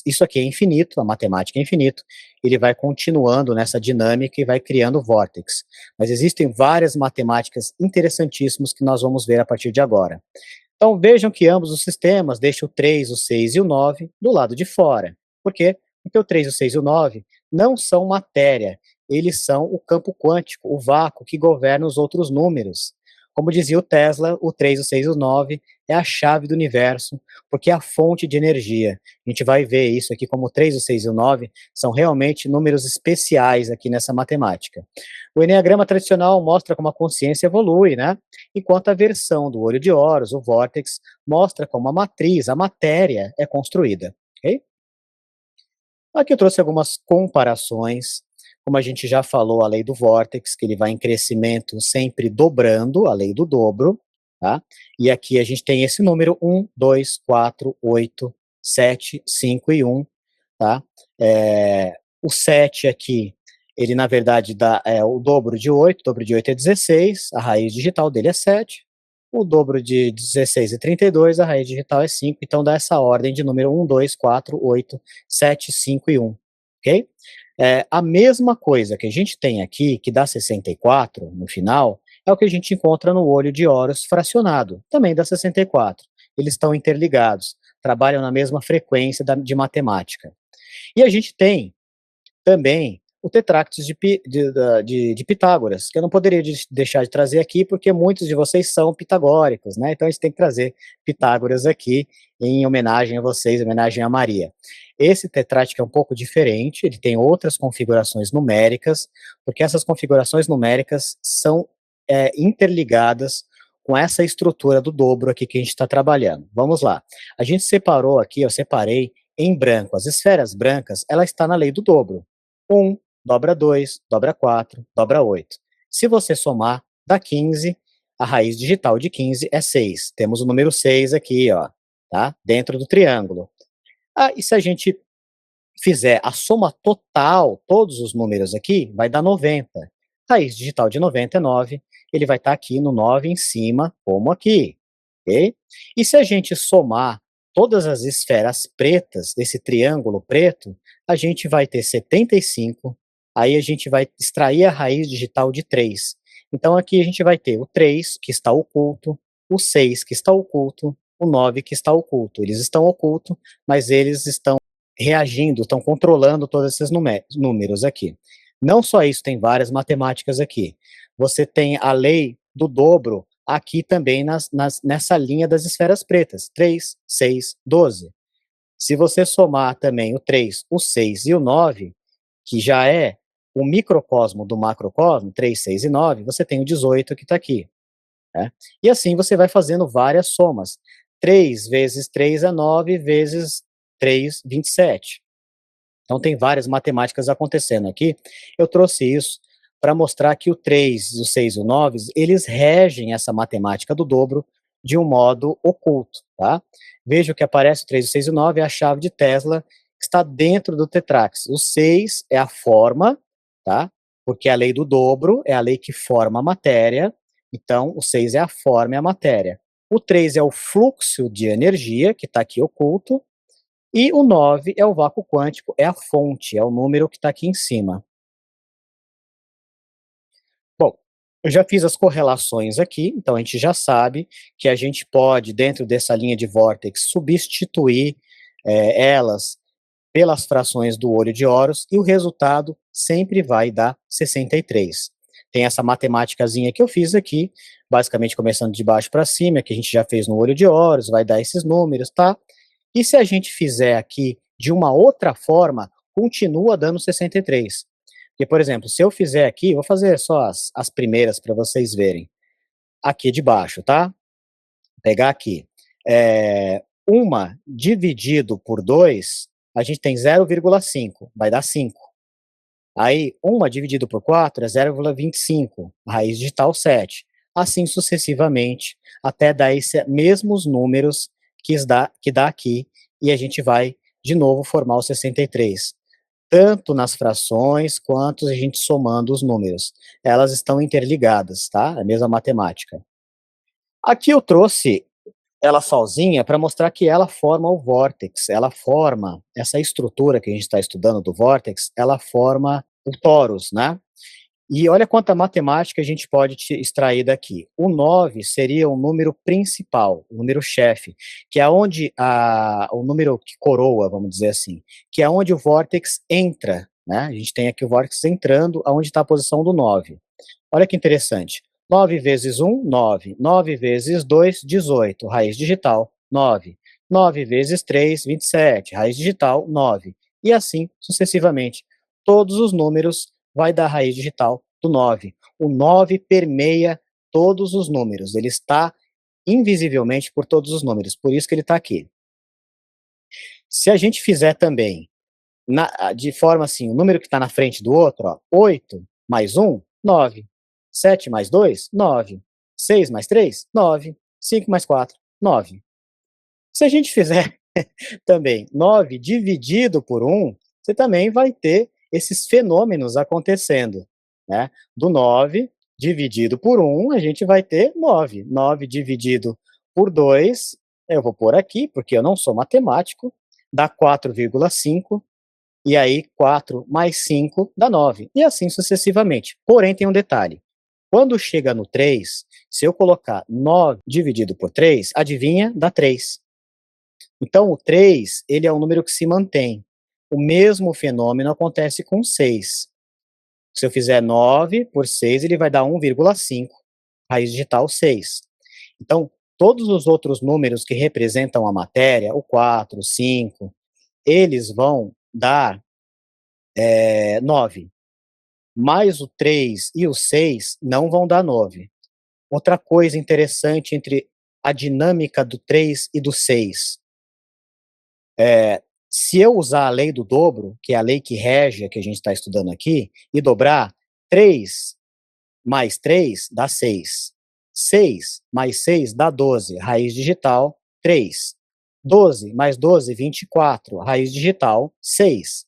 Isso aqui é infinito, a matemática é infinito, ele vai continuando nessa dinâmica e vai criando vórtex. Mas existem várias matemáticas interessantíssimas que nós vamos ver a partir de agora. Então vejam que ambos os sistemas deixam o 3, o 6 e o 9 do lado de fora. Por quê? Porque o 3, o 6 e o 9 não são matéria, eles são o campo quântico, o vácuo que governa os outros números. Como dizia o Tesla, o 3, o 6 e o 9 é a chave do universo, porque é a fonte de energia. A gente vai ver isso aqui como o 3, o 6 e o 9 são realmente números especiais aqui nessa matemática. O enneagrama tradicional mostra como a consciência evolui, né? Enquanto a versão do olho de Horus, o vórtex, mostra como a matriz, a matéria, é construída. Ok? Aqui eu trouxe algumas comparações. Como a gente já falou, a lei do vórtex, que ele vai em crescimento sempre dobrando, a lei do dobro, tá? E aqui a gente tem esse número 1, 2, 4, 8, 7, 5 e 1, tá? O 7 aqui, ele na verdade dá o dobro de 8 é 16, a raiz digital dele é 7, o dobro de 16 é 32, a raiz digital é 5, então dá essa ordem de número 1, 2, 4, 8, 7, 5 e 1, ok? A mesma coisa que a gente tem aqui, que dá 64 no final, é o que a gente encontra no olho de Horus fracionado, também dá 64. Eles estão interligados, trabalham na mesma frequência de matemática. E a gente tem também o Tetrácteos de Pitágoras, que eu não poderia deixar de trazer aqui, porque muitos de vocês são pitagóricos, né? Então a gente tem que trazer Pitágoras aqui em homenagem a vocês, em homenagem a Maria. Esse tetrático é um pouco diferente, ele tem outras configurações numéricas, porque essas configurações numéricas são interligadas com essa estrutura do dobro aqui que a gente está trabalhando. Vamos lá. A gente separou aqui, eu separei em branco. As esferas brancas, ela está na lei do dobro. 1, dobra 2, dobra 4, dobra 8. Se você somar, dá 15, a raiz digital de 15 é 6. Temos o número 6 aqui, ó, tá? Dentro do triângulo. E se a gente fizer a soma total, todos os números aqui, vai dar 90. Raiz digital de 90 é 9, ele vai estar aqui no 9 em cima, como aqui, ok? E se a gente somar todas as esferas pretas desse triângulo preto, a gente vai ter 75, aí a gente vai extrair a raiz digital de 3. Então aqui a gente vai ter o 3, que está oculto, o 6, que está oculto, o 9, que está oculto. Eles estão ocultos, mas eles estão reagindo, estão controlando todos esses números aqui. Não só isso, tem várias matemáticas aqui. Você tem a lei do dobro aqui também nessa linha das esferas pretas, 3, 6, 12. Se você somar também o 3, o 6 e o 9, que já é o microcosmo do macrocosmo, 3, 6 e 9, você tem o 18 que está aqui. Né? E assim você vai fazendo várias somas. 3 vezes 3 é 9, vezes 3, 27. Então tem várias matemáticas acontecendo aqui. Eu trouxe isso para mostrar que o 3, o 6 e o 9, eles regem essa matemática do dobro de um modo oculto, tá? Veja o que aparece, o 3, o 6 e o 9 é a chave de Tesla que está dentro do tetráquis. O 6 é a forma, tá? Porque a lei do dobro é a lei que forma a matéria, então o 6 é a forma e a matéria. O 3 é o fluxo de energia, que está aqui oculto, e o 9 é o vácuo quântico, é a fonte, é o número que está aqui em cima. Bom, eu já fiz as correlações aqui, então a gente já sabe que a gente pode, dentro dessa linha de vórtex, substituir elas pelas frações do olho de Horus, e o resultado sempre vai dar 63. Tem essa matemáticazinha que eu fiz aqui, basicamente começando de baixo para cima, que a gente já fez no olho de Horus, vai dar esses números, tá? E se a gente fizer aqui de uma outra forma, continua dando 63. Porque, por exemplo, se eu fizer aqui, vou fazer só as primeiras para vocês verem. Aqui de baixo, tá? Vou pegar aqui. Uma dividido por 2, a gente tem 0,5, vai dar 5. Aí, uma dividido por 4 é 0,25, a raiz digital 7. Assim sucessivamente, até dar esses mesmos números que dá aqui, e a gente vai, de novo, formar o 63. Tanto nas frações, quanto a gente somando os números. Elas estão interligadas, tá? É a mesma matemática. Aqui eu trouxe ela sozinha para mostrar que ela forma o vórtex, ela forma essa estrutura que a gente está estudando do vórtex, ela forma o torus, né? E olha quanta matemática a gente pode extrair daqui. O 9 seria o número principal, o número chefe, que é onde o número que coroa, vamos dizer assim, que é onde o vórtex entra né, a gente tem aqui o vórtice entrando aonde está a posição do 9. Olha que interessante, 9 vezes 1, 9, 9 vezes 2, 18, raiz digital, 9, 9 vezes 3, 27, raiz digital, 9, e assim sucessivamente. Todos os números vai dar raiz digital do 9. O 9 permeia todos os números, ele está invisivelmente por todos os números, por isso que ele está aqui. Se a gente fizer também de forma assim, o número que está na frente do outro, ó, 8 mais 1, 9. 7 mais 2, 9. 6 mais 3, 9. 5 mais 4, 9. Se a gente fizer também 9 dividido por 1, você também vai ter esses fenômenos acontecendo, né? Do 9 dividido por 1, a gente vai ter 9. 9 dividido por 2, eu vou pôr aqui, porque eu não sou matemático, dá 4,5, e aí 4 mais 5 dá 9, e assim sucessivamente. Porém, tem um detalhe, quando chega no 3, se eu colocar 9 dividido por 3, adivinha? Dá 3. Então o 3, ele é um número que se mantém. O mesmo fenômeno acontece com 6. Se eu fizer 9 por 6, ele vai dar 1,5, raiz digital 6. Então, todos os outros números que representam a matéria, o 4, o 5, eles vão dar 9. Mas o 3 e o 6 não vão dar 9. Outra coisa interessante entre a dinâmica do 3 e do 6, se eu usar a lei do dobro, que é a lei que rege a que a gente está estudando aqui, e dobrar, 3 mais 3 dá 6. 6 mais 6 dá 12, raiz digital 3. 12 mais 12, 24, raiz digital 6.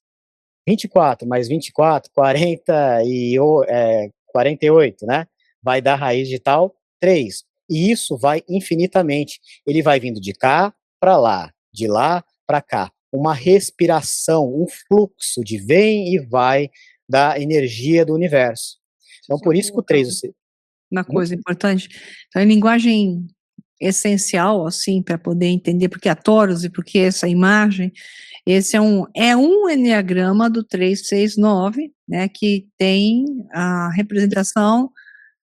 24 mais 24, 48, né? Vai dar raiz digital 3. E isso vai infinitamente. Ele vai vindo de cá para lá, de lá para cá. Uma respiração, um fluxo de vem e vai da energia do universo. Então, Deixa eu por isso que o colocar 3... uma coisa importante. Então, em linguagem essencial, assim, para poder entender porque a Torus e porque essa imagem, esse é um enneagrama do 369, né, que tem a representação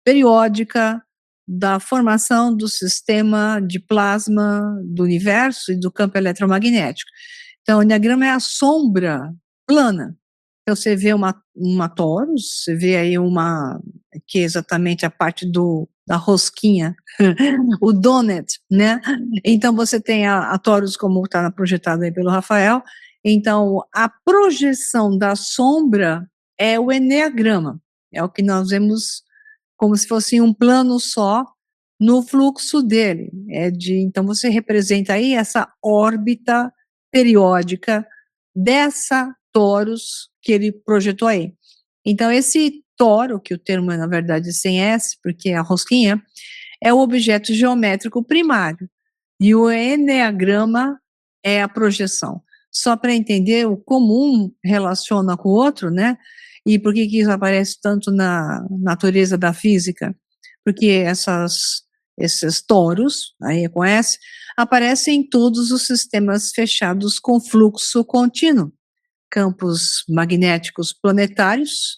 periódica da formação do sistema de plasma do universo e do campo eletromagnético. Então, o enneagrama é a sombra plana. Então, você vê uma Torus, você vê aí que é exatamente a parte da rosquinha, o donut, né? Então, você tem a Torus como está projetada aí pelo Rafael. Então, a projeção da sombra é o enneagrama, é o que nós vemos como se fosse um plano só no fluxo dele. Então, você representa aí essa órbita periódica dessa Torus que ele projetou aí. Então, esse toro, que o termo é, na verdade, sem S, porque é a rosquinha, é o objeto geométrico primário. E o enneagrama é a projeção. Só para entender o comum relaciona com o outro, né? E por que isso aparece tanto na natureza da física? Porque esses toros, aí com S, aparecem em todos os sistemas fechados com fluxo contínuo. Campos magnéticos planetários,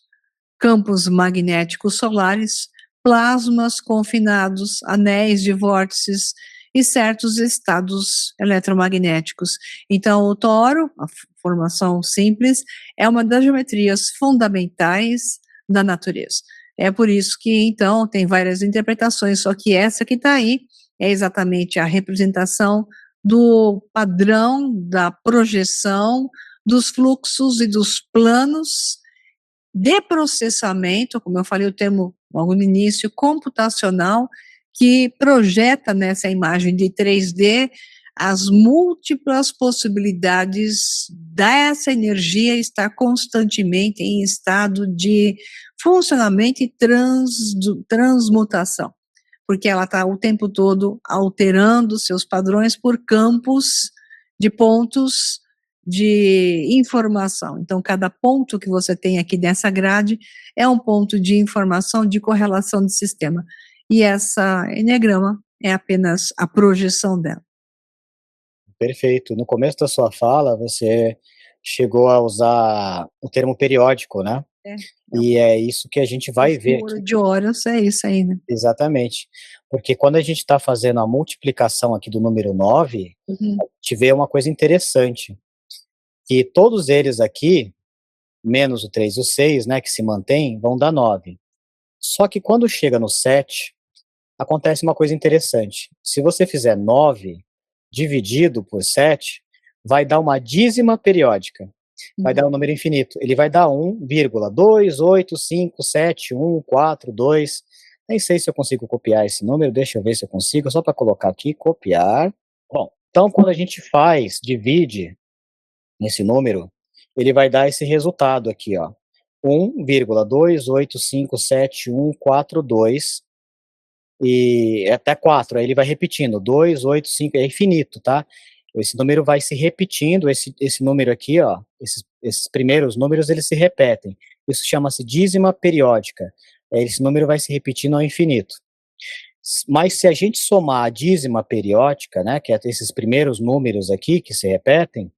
campos magnéticos solares, plasmas confinados, anéis de vórtices e certos estados eletromagnéticos. Então, o toro, a formação simples, é uma das geometrias fundamentais da natureza. É por isso que, então, tem várias interpretações, só que essa que está aí é exatamente a representação do padrão da projeção dos fluxos e dos planos de processamento, como eu falei o termo logo no início, computacional, que projeta nessa imagem de 3D as múltiplas possibilidades dessa energia estar constantemente em estado de funcionamento e transmutação, porque ela está o tempo todo alterando seus padrões por campos de pontos de informação. Então, cada ponto que você tem aqui nessa grade é um ponto de informação de correlação de sistema. E essa enneagrama é apenas a projeção dela. Perfeito. No começo da sua fala, você chegou a usar o termo periódico, né, É, é e é isso que a gente vai esse ver ouro aqui. de Horus é isso aí, né. Exatamente. Porque quando a gente está fazendo a multiplicação aqui do número 9, Uhum, a gente vê uma coisa interessante, que todos eles aqui, menos o 3 e o 6, né, que se mantém, vão dar 9. Só que quando chega no 7, acontece uma coisa interessante. Se você fizer 9 dividido por 7, vai dar uma dízima periódica. Vai uhum. dar um número infinito. Ele vai dar 1,2857142. Nem sei se eu consigo copiar esse número, deixa eu ver se eu consigo, só para colocar aqui, copiar. Bom, então quando a gente divide nesse número, ele vai dar esse resultado aqui, ó. 1,2857142 e é até 4, aí ele vai repetindo, 2, 8, 5, é infinito, tá? Esse número vai se repetindo, esse número aqui, ó, esses primeiros números, eles se repetem. Isso chama-se dízima periódica. Esse número vai se repetindo ao infinito. Mas se a gente somar a dízima periódica, né, que é esses primeiros números aqui que se repetem,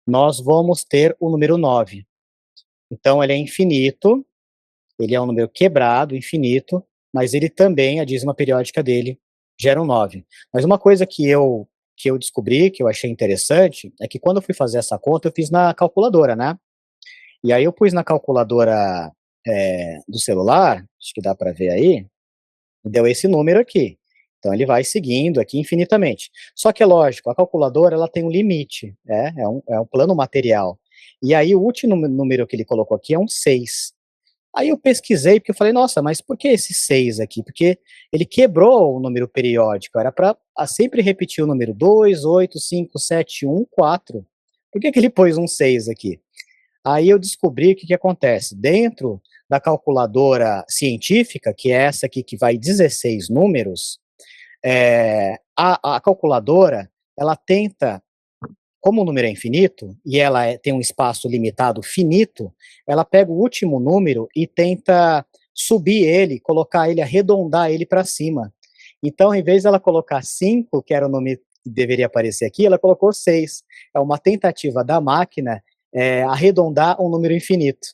nós vamos ter o número 9. Então ele é infinito, ele é um número quebrado, infinito, mas ele também, a dízima periódica dele, gera um 9. Mas uma coisa que eu descobri, que eu achei interessante, é que quando eu fui fazer essa conta, eu fiz na calculadora, né? E aí eu pus na calculadora do celular, acho que dá para ver aí, e deu esse número aqui. Então ele vai seguindo aqui infinitamente. Só que é lógico, a calculadora ela tem um limite, é um plano material. E aí o último número que ele colocou aqui é um 6. Aí eu pesquisei, porque eu falei: "Nossa, mas por que esse 6 aqui?" Porque ele quebrou o número periódico, era para sempre repetir o número 2, 8, 5, 7, 1, 4. Por que que ele pôs um 6 aqui? Aí eu descobri o que que acontece, dentro da calculadora científica, que é essa aqui que vai 16 números, a calculadora, ela tenta, como o número é infinito e ela tem um espaço limitado finito, ela pega o último número e tenta subir ele, colocar ele, arredondar ele para cima. Então, em vez dela colocar 5, que era o nome que deveria aparecer aqui, ela colocou 6. É uma tentativa da máquina arredondar um número infinito.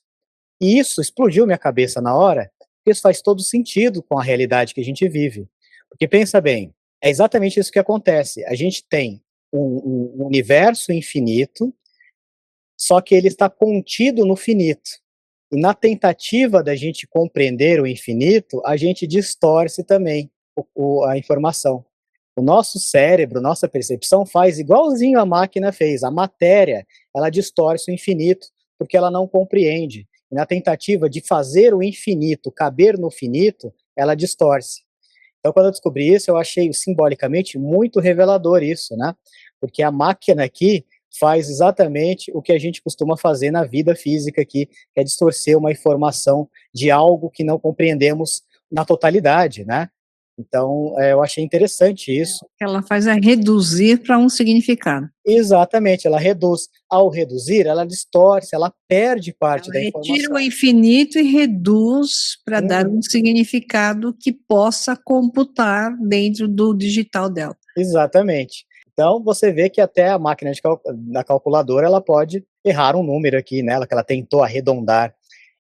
E isso explodiu minha cabeça na hora, porque isso faz todo sentido com a realidade que a gente vive. Porque pensa bem, é exatamente isso que acontece. A gente tem um universo infinito, só que ele está contido no finito. E na tentativa da gente compreender o infinito, a gente distorce também a informação. O nosso cérebro, nossa percepção faz igualzinho a máquina fez. A matéria, ela distorce o infinito, porque ela não compreende. E na tentativa de fazer o infinito caber no finito, ela distorce. Então, quando eu descobri isso, eu achei simbolicamente muito revelador isso, né? Porque a máquina aqui faz exatamente o que a gente costuma fazer na vida física aqui, que é distorcer uma informação de algo que não compreendemos na totalidade, né? Então, eu achei interessante isso. O que ela faz é reduzir para um significado. Exatamente, ela reduz. Ao reduzir, ela distorce, ela perde parte Ela da retira o informação. infinito e reduz para dar um Uhum. significado que possa computar dentro do digital dela. Exatamente. Então, você vê que até a máquina da calculadora, ela pode errar um número aqui, né, que ela tentou arredondar.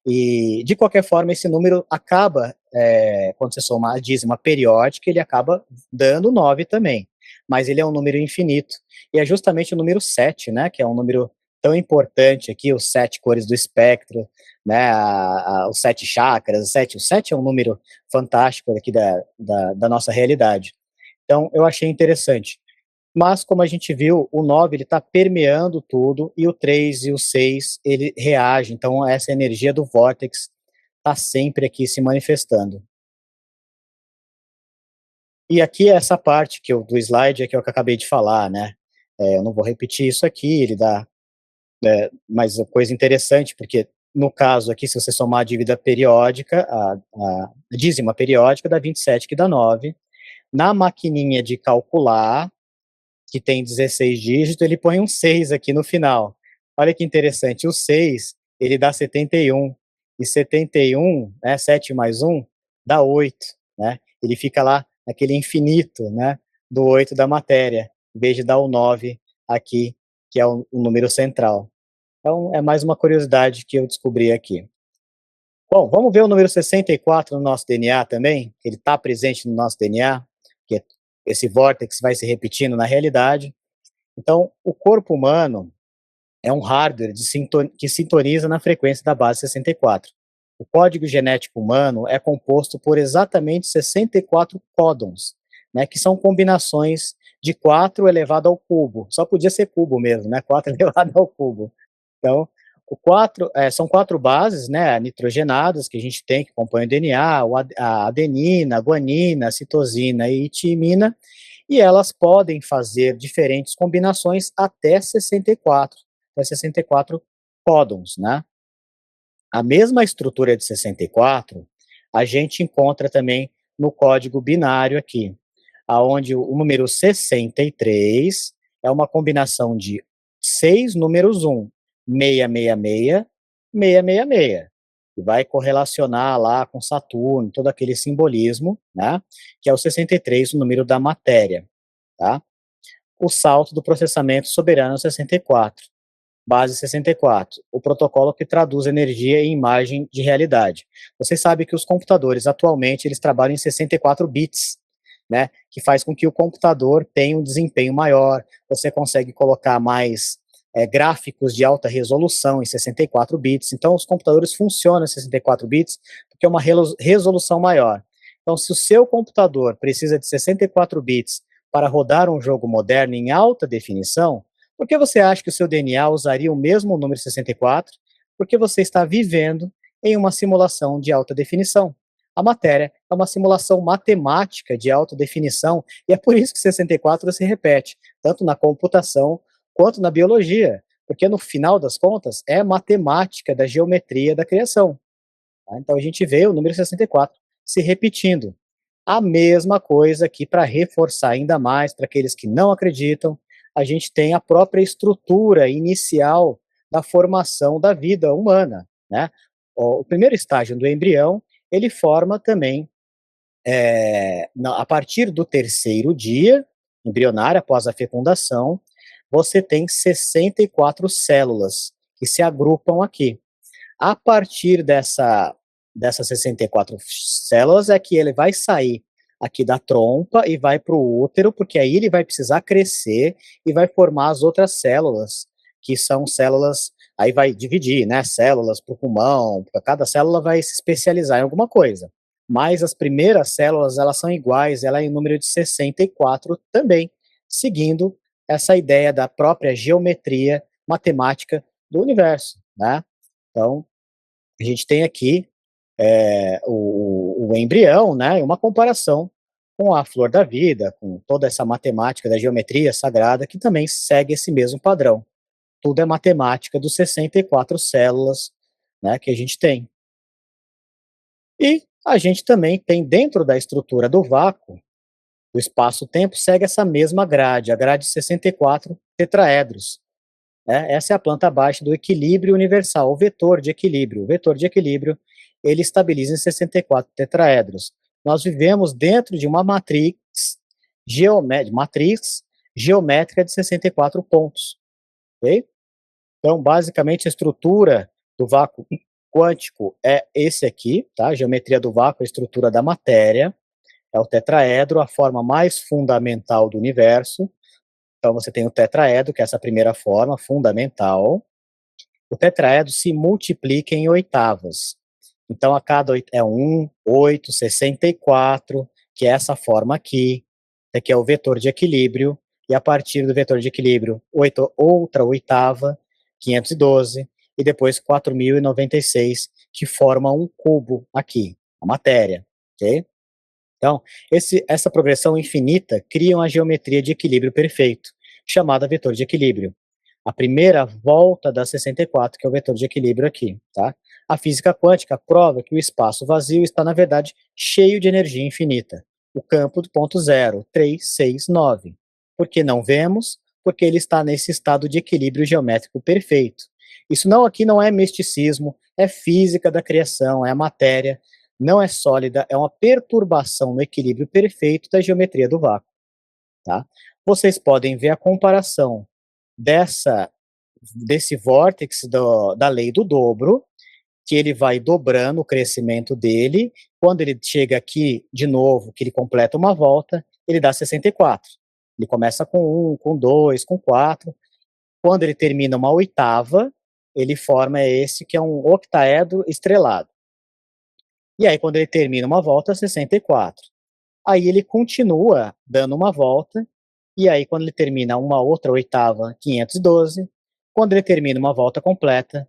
E, de qualquer forma, esse número acaba, quando você soma a dízima periódica, ele acaba dando 9 também. Mas ele é um número infinito. E é justamente o número 7, né, que é um número tão importante aqui, os 7 cores do espectro, né, os 7 chakras, o sete é um número fantástico aqui da nossa realidade. Então, eu achei interessante. Mas, como a gente viu, o 9 ele está permeando tudo, e o 3 e o 6 ele reage, então essa energia do vórtex está sempre aqui se manifestando. E aqui é essa parte do slide é que eu acabei de falar, né, eu não vou repetir isso aqui, ele dá, mas coisa interessante, porque no caso aqui, se você somar a dívida periódica, a dízima periódica dá 27, que dá 9. Na maquininha de calcular, que tem 16 dígitos, ele põe um 6 aqui no final. Olha que interessante, o 6, ele dá 71, e 71, né, 7 mais 1, dá 8, né? Ele fica lá naquele infinito, né, do 8 da matéria, em vez de dar o 9 aqui, que é o número central. Então, é mais uma curiosidade que eu descobri aqui. Bom, vamos ver o número 64 no nosso DNA também, que ele está presente no nosso DNA, que é esse vórtex vai se repetindo na realidade. Então, o corpo humano é um hardware que sintoniza na frequência da base 64. O código genético humano é composto por exatamente 64 códons, né, que são combinações de 4 elevado ao cubo. Só podia ser cubo mesmo, né? 4 elevado ao cubo. Então, são 4 bases, né, nitrogenadas que a gente tem, que compõem o DNA, a adenina, a guanina, a citosina e timina, e elas podem fazer diferentes combinações até 64, até 64 códons, né? A mesma estrutura de 64, a gente encontra também no código binário aqui, aonde o número 63 é uma combinação de 6 números 1, 666, 666, que vai correlacionar lá com Saturno, todo aquele simbolismo, né, que é o 63, o número da matéria, tá? O salto do processamento soberano 64, base 64, o protocolo que traduz energia em imagem de realidade. Você sabe que os computadores atualmente eles trabalham em 64 bits, né, que faz com que o computador tenha um desempenho maior, você consegue colocar mais gráficos de alta resolução em 64 bits, então os computadores funcionam em 64 bits porque é uma resolução maior. Então, se o seu computador precisa de 64 bits para rodar um jogo moderno em alta definição, por que você acha que o seu DNA usaria o mesmo número 64? Porque você está vivendo em uma simulação de alta definição. A matéria é uma simulação matemática de alta definição, e é por isso que 64 se repete, tanto na computação quanto na biologia, porque no final das contas é matemática da geometria da criação. Tá? Então a gente vê o número 64 se repetindo. A mesma coisa aqui para reforçar ainda mais para aqueles que não acreditam, a gente tem a própria estrutura inicial da formação da vida humana, né? O primeiro estágio do embrião, ele forma também, a partir do terceiro dia embrionário, após a fecundação, você tem 64 células que se agrupam aqui. A partir dessas 64 células é que ele vai sair aqui da trompa e vai para o útero, porque aí ele vai precisar crescer e vai formar as outras células, que são células, aí vai dividir, né, células para o pulmão, cada célula vai se especializar em alguma coisa. Mas as primeiras células, elas são iguais, ela é em número de 64 também, seguindo essa ideia da própria geometria matemática do universo, né? Então, a gente tem aqui o embrião, né, uma comparação com a flor da vida, com toda essa matemática da geometria sagrada, que também segue esse mesmo padrão. Tudo é matemática dos 64 células, né, que a gente tem. E a gente também tem dentro da estrutura do vácuo, o espaço-tempo segue essa mesma grade, a grade 64 tetraedros. Né? Essa é a planta baixa do equilíbrio universal, o vetor de equilíbrio. O vetor de equilíbrio, ele estabiliza em 64 tetraedros. Nós vivemos dentro de uma matriz geométrica de 64 pontos. Okay? Então, basicamente, a estrutura do vácuo quântico é esse aqui, tá? A geometria do vácuo é a estrutura da matéria, é o tetraedro, a forma mais fundamental do universo. Então, você tem o tetraedro, que é essa primeira forma fundamental. O tetraedro se multiplica em oitavas. Então, a cada é 1, 8, 64, que é essa forma aqui, que é o vetor de equilíbrio, e a partir do vetor de equilíbrio, outra oitava, 512, e depois 4096, que forma um cubo aqui, a matéria, ok? Então, essa progressão infinita cria uma geometria de equilíbrio perfeito, chamada vetor de equilíbrio. A primeira volta da 64, que é o vetor de equilíbrio aqui, tá? A física quântica prova que o espaço vazio está, na verdade, cheio de energia infinita. O campo do ponto zero, 3, 6, 9. Por que não vemos? Porque ele está nesse estado de equilíbrio geométrico perfeito. Isso aqui não é misticismo, é física da criação, é a matéria, não é sólida, é uma perturbação no equilíbrio perfeito da geometria do vácuo. Tá? Vocês podem ver a comparação dessa desse vórtice da lei do dobro, que ele vai dobrando o crescimento dele. Quando ele chega aqui, de novo, que ele completa uma volta, ele dá 64. Ele começa com 1, com 2, com 4. Quando ele termina uma oitava, ele forma esse que é um octaedro estrelado. E aí, quando ele termina uma volta, 64. Aí ele continua dando uma volta, e aí quando ele termina uma outra oitava, 512. Quando ele termina uma volta completa,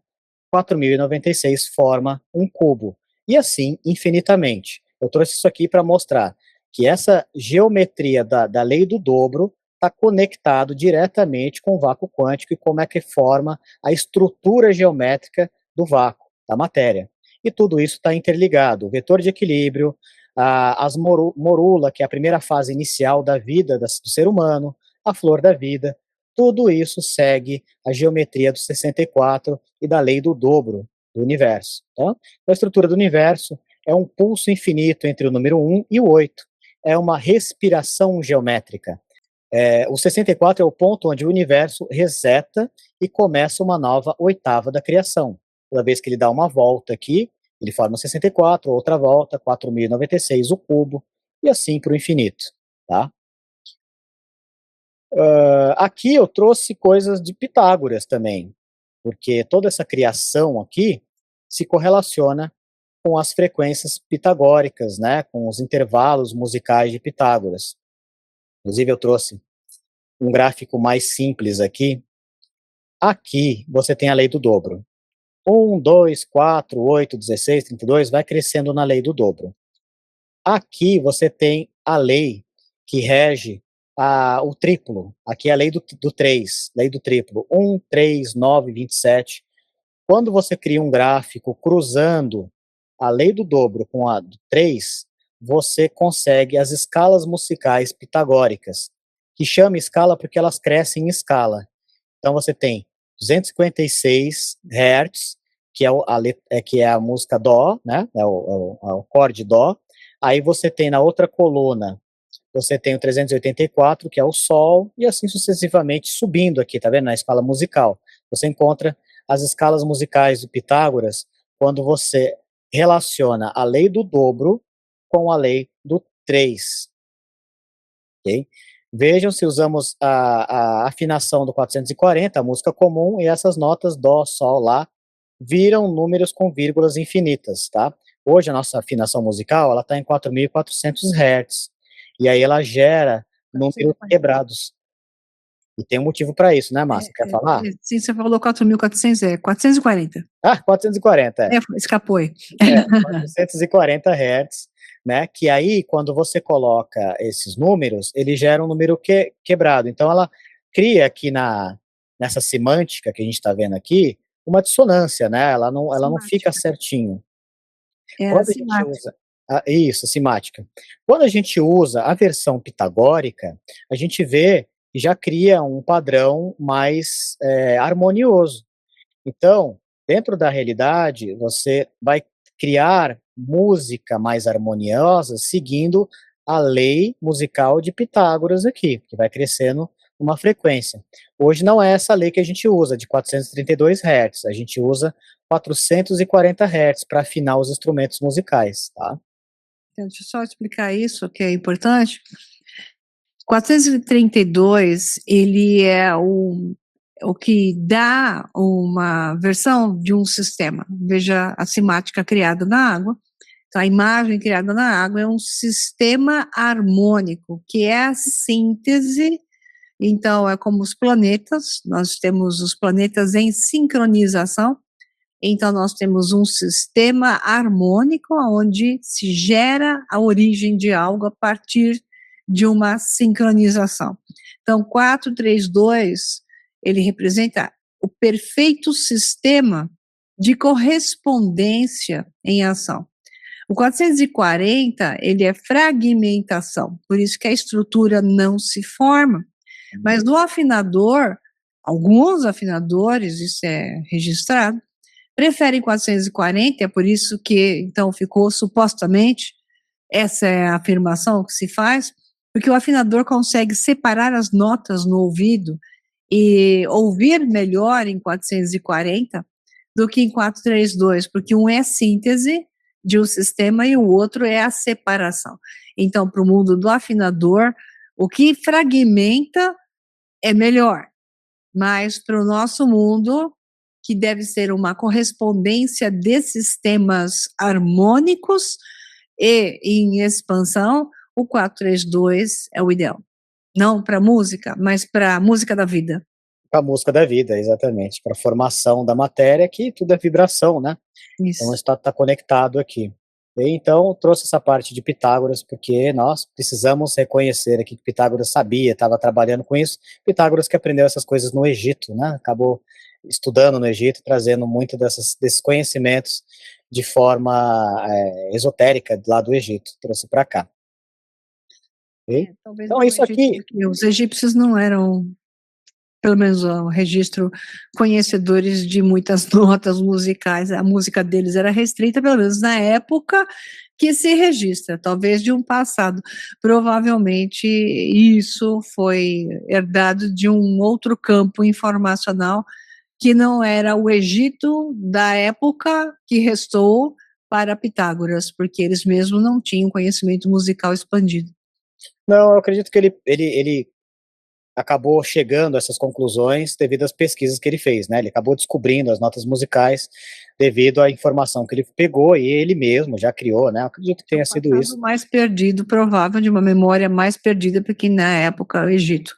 4096 forma um cubo. E assim, infinitamente. Eu trouxe isso aqui para mostrar que essa geometria da lei do dobro está conectado diretamente com o vácuo quântico e como é que forma a estrutura geométrica do vácuo, da matéria. E tudo isso está interligado. O vetor de equilíbrio, as morula, que é a primeira fase inicial da vida do ser humano, a flor da vida, tudo isso segue a geometria do 64 e da lei do dobro do universo. Tá? A estrutura do universo é um pulso infinito entre o número 1 e o 8. É uma respiração geométrica. O 64 é o ponto onde o universo reseta e começa uma nova oitava da criação. Toda vez que ele dá uma volta aqui, ele forma 64, outra volta, 4096, o cubo, e assim para o infinito. Tá? Aqui eu trouxe coisas de Pitágoras também, porque toda essa criação aqui se correlaciona com as frequências pitagóricas, né, com os intervalos musicais de Pitágoras. Inclusive eu trouxe um gráfico mais simples aqui. Aqui você tem a lei do dobro. 1, 2, 4, 8, 16, 32, vai crescendo na lei do dobro. Aqui você tem a lei que rege o triplo. Aqui é a lei do 3, lei do triplo. 1, 3, 9, 27. Quando você cria um gráfico cruzando a lei do dobro com a do 3, você consegue as escalas musicais pitagóricas, que chama escala porque elas crescem em escala. Então você tem 256 Hz, que é a música Dó, né? É o acorde Dó. Aí você tem na outra coluna, você tem o 384, que é o Sol, e assim sucessivamente subindo aqui, tá vendo? Na escala musical. Você encontra as escalas musicais do Pitágoras quando você relaciona a lei do dobro com a lei do 3. Ok? Vejam se usamos a afinação do 440, a música comum, e essas notas Dó, Sol, Lá, viram números com vírgulas infinitas, tá? Hoje a nossa afinação musical, ela está em 4.400 Hz, e aí ela gera números quebrados. E tem um motivo para isso, né, Márcia? Quer falar? Sim, você falou 4.400, 440. 440, escapou aí. 440 Hz, né, que aí, quando você coloca esses números, ele gera um número quebrado. Então, ela cria aqui nessa semântica que a gente está vendo aqui, uma dissonância, né, ela não fica certinho. Quando a gente usa isso, simática. Quando a gente usa a versão pitagórica, a gente vê que já cria um padrão mais harmonioso. Então, dentro da realidade, você vai criar música mais harmoniosa seguindo a lei musical de Pitágoras aqui, que vai crescendo uma frequência. Hoje não é essa lei que a gente usa, de 432 Hz, a gente usa 440 Hz para afinar os instrumentos musicais, tá? Deixa eu só explicar isso, que é importante. 432, ele é o que dá uma versão de um sistema. Veja a simática criada na água. Então, a imagem criada na água é um sistema harmônico, que é a síntese. Então, é como os planetas, nós temos os planetas em sincronização. Então, nós temos um sistema harmônico onde se gera a origem de algo a partir de uma sincronização. Então, 432, ele representa o perfeito sistema de correspondência em ação. O 440, ele é fragmentação, por isso que a estrutura não se forma. Mas no afinador, alguns afinadores, isso é registrado, preferem 440, é por isso que, então, ficou supostamente, essa é a afirmação que se faz, porque o afinador consegue separar as notas no ouvido e ouvir melhor em 440 do que em 432, porque um é síntese de um sistema e o outro é a separação. Então, para o mundo do afinador, o que fragmenta é melhor, mas para o nosso mundo, que deve ser uma correspondência de sistemas harmônicos e em expansão, o 432 é o ideal. Não para música, mas para a música da vida. Para a música da vida, exatamente, para a formação da matéria, que tudo é vibração, né? Então Isso. está conectado aqui. E então trouxe essa parte de Pitágoras, porque nós precisamos reconhecer aqui que Pitágoras sabia, estava trabalhando com isso. Pitágoras que aprendeu essas coisas no Egito, né? Acabou estudando no Egito, trazendo muito desses conhecimentos de forma esotérica lá do Egito, trouxe para cá. Okay? Talvez Então no isso Egito, aqui porque os egípcios não eram, pelo menos o registro, conhecedores de muitas notas musicais. A música deles era restrita, pelo menos na época que se registra, talvez de um passado. Provavelmente isso foi herdado de um outro campo informacional que não era o Egito da época que restou para Pitágoras, porque eles mesmos não tinham conhecimento musical expandido. não, eu acredito que ele acabou chegando a essas conclusões devido às pesquisas que ele fez, né? Ele acabou descobrindo as notas musicais devido à informação que ele pegou e ele mesmo já criou, né? Eu acredito que É tenha um sido passado isso. mais perdido, provável, de uma memória mais perdida, porque na época o Egito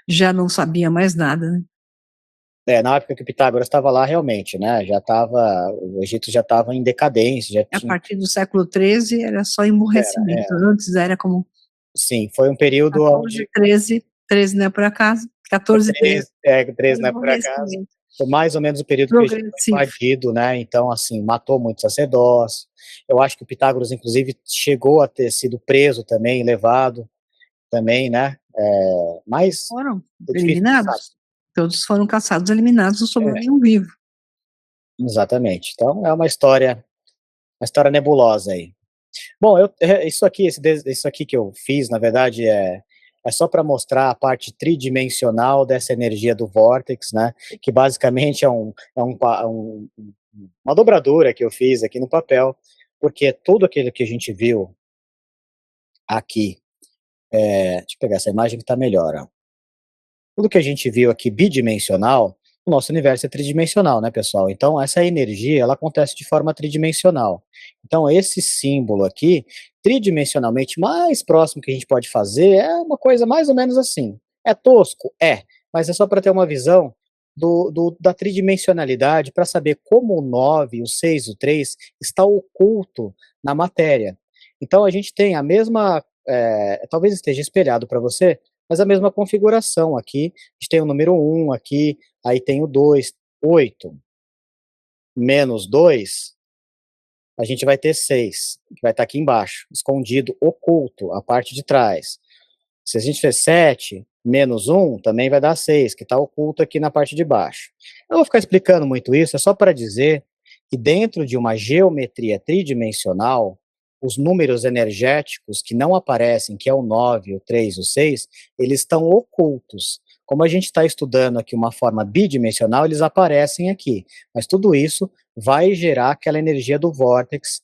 já não sabia mais nada, né? Na época que Pitágoras estava lá, realmente, né? O Egito já estava em decadência, já A tinha, partir do século XIII era só emburrecimento, era, antes era como sim, foi um período 14, onde 13, 13 não é por acaso, 14, 13, 13, era né, por acaso, emburrecimento foi mais ou menos o período que o Egito foi progressivo. invadido, né? Então, assim, matou muitos sacerdócios. Eu acho que o Pitágoras, inclusive, chegou a ter sido preso também, levado também, né? Mas Foram é difícil de saber. eliminados, todos foram caçados, eliminados, não sobrou É, nenhum vivo. exatamente. Então, é uma história nebulosa aí. Bom, isso aqui, isso aqui que eu fiz, na verdade, é só para mostrar a parte tridimensional dessa energia do vórtex, né? Que basicamente uma dobradura que eu fiz aqui no papel, porque tudo aquilo que a gente viu aqui, deixa eu pegar essa imagem que está melhor, ó. Tudo que a gente viu aqui bidimensional, o nosso universo é tridimensional, né, pessoal? Então, essa energia, ela acontece de forma tridimensional. Então, esse símbolo aqui, tridimensionalmente mais próximo que a gente pode fazer, é uma coisa mais ou menos assim. É tosco? É, mas é só para ter uma visão da tridimensionalidade, para saber como o 9, o 6, o 3 está oculto na matéria. Então, a gente tem a mesma, talvez esteja espelhado para você, mas a mesma configuração aqui, a gente tem o número 1 aqui, aí tem o 2, 8 menos 2, a gente vai ter 6, que vai estar aqui embaixo, escondido, oculto, a parte de trás. Se a gente fizer 7 menos 1, também vai dar 6, que está oculto aqui na parte de baixo. Eu não vou ficar explicando muito isso, é só para dizer que dentro de uma geometria tridimensional, os números energéticos que não aparecem, que é o 9, o 3, o 6, eles estão ocultos. Como a gente está estudando aqui uma forma bidimensional, eles aparecem aqui. Mas tudo isso vai gerar aquela energia do vórtex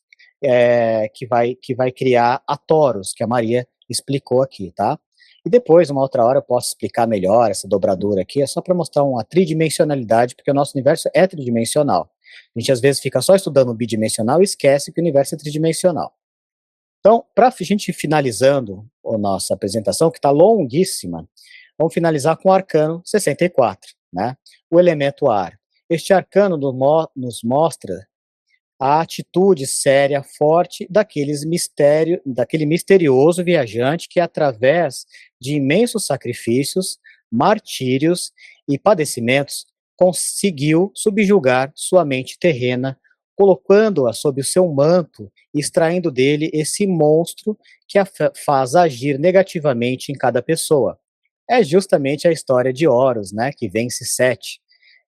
que vai criar a torus, que a Maria explicou aqui, tá? E depois, uma outra hora, eu posso explicar melhor essa dobradura aqui, é só para mostrar uma tridimensionalidade, porque o nosso universo é tridimensional. A gente às vezes fica só estudando o bidimensional e esquece que o universo é tridimensional. Então, para a gente ir finalizando a nossa apresentação, que está longuíssima, vamos finalizar com o arcano 64, né? O elemento ar. Este arcano nos mostra a atitude séria, forte daquele misterioso viajante que, através de imensos sacrifícios, martírios e padecimentos, conseguiu subjugar sua mente terrena, colocando-a sob o seu manto e extraindo dele esse monstro que a faz agir negativamente em cada pessoa. É justamente a história de Horus, né, que vence Sete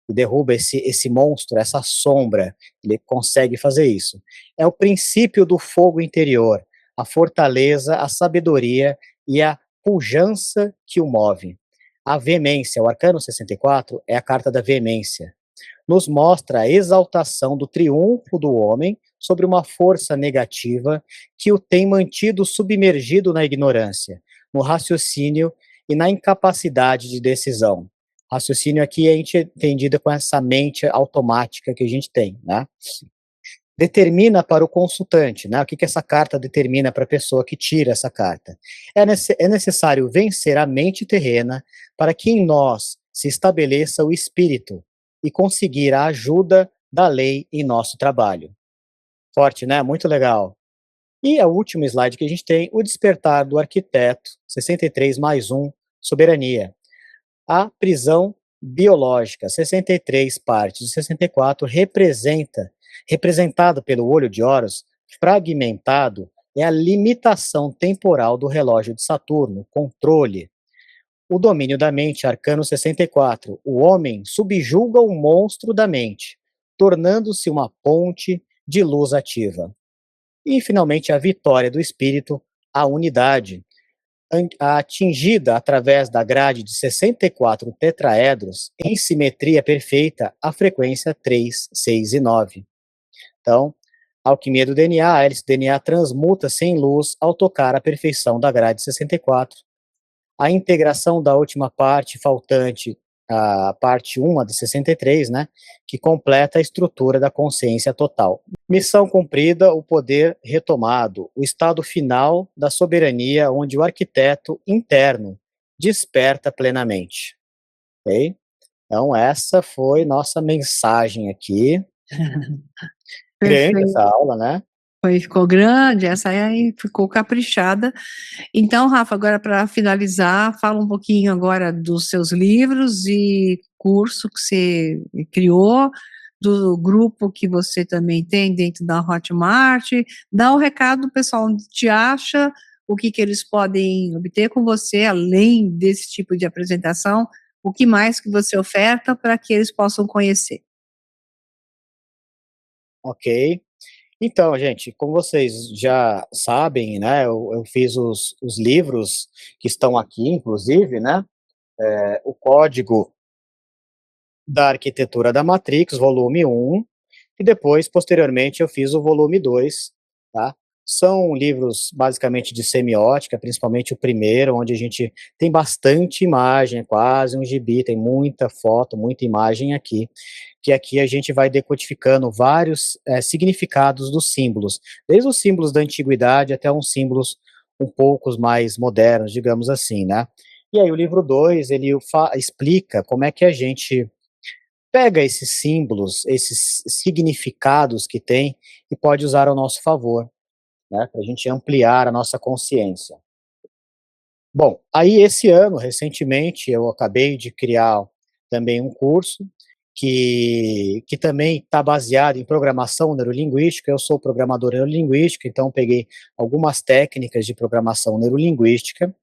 e derruba esse monstro, essa sombra. Ele consegue fazer isso. É o princípio do fogo interior, a fortaleza, a sabedoria e a pujança que o move. A veemência, o arcano 64 é a carta da veemência. Nos mostra a exaltação do triunfo do homem sobre uma força negativa que o tem mantido submergido na ignorância, no raciocínio e na incapacidade de decisão. Raciocínio aqui é entendido com essa mente automática que a gente tem, né? Determina para o consultante, né? O que essa carta determina para a pessoa que tira essa carta? É necessário vencer a mente terrena para que em nós se estabeleça o espírito e conseguir a ajuda da lei em nosso trabalho. Forte, né? Muito legal. E o último slide que a gente tem, o despertar do arquiteto, 63 mais 1, soberania. A prisão biológica, 63 partes de 64, representado pelo olho de Horus, fragmentado, é a limitação temporal do relógio de Saturno, controle. O domínio da mente, arcano 64, o homem subjuga o monstro da mente, tornando-se uma ponte de luz ativa. E, finalmente, a vitória do espírito, a unidade, atingida através da grade de 64 tetraedros, em simetria perfeita, a frequência 3, 6 e 9. Então, alquimia do DNA, a hélice do DNA transmuta-se em luz ao tocar a perfeição da grade 64. A integração da última parte faltante, a parte 1, a de 63, né, que completa a estrutura da consciência total. Missão cumprida, o poder retomado, o estado final da soberania onde o arquiteto interno desperta plenamente. Ok? Então essa foi nossa mensagem aqui. Grande essa Perfeito. aula, né? Ficou grande, essa aí ficou caprichada. Então, Rafa, agora para finalizar, fala um pouquinho agora dos seus livros e curso que você criou, do grupo que você também tem dentro da Hotmart. Dá o recado do pessoal onde te acha, o que eles podem obter com você, além desse tipo de apresentação, o que mais que você oferta para que eles possam conhecer. Ok. Então, gente, como vocês já sabem, né, eu fiz os livros que estão aqui, inclusive, né, o Código da Arquitetura da Matrix, volume 1, e depois, posteriormente, eu fiz o volume 2, tá? São livros basicamente de semiótica, principalmente o primeiro, onde a gente tem bastante imagem, é quase um gibi, tem muita foto, muita imagem aqui, que aqui a gente vai decodificando vários significados dos símbolos, desde os símbolos da antiguidade até uns símbolos um pouco mais modernos, digamos assim, né? E aí o livro 2, ele explica como é que a gente pega esses símbolos, esses significados que tem e pode usar ao nosso favor, né, para a gente ampliar a nossa consciência. Bom, aí esse ano, recentemente, eu acabei de criar também um curso que também está baseado em programação neurolinguística. Eu sou programador neurolinguístico, então peguei algumas técnicas de programação neurolinguística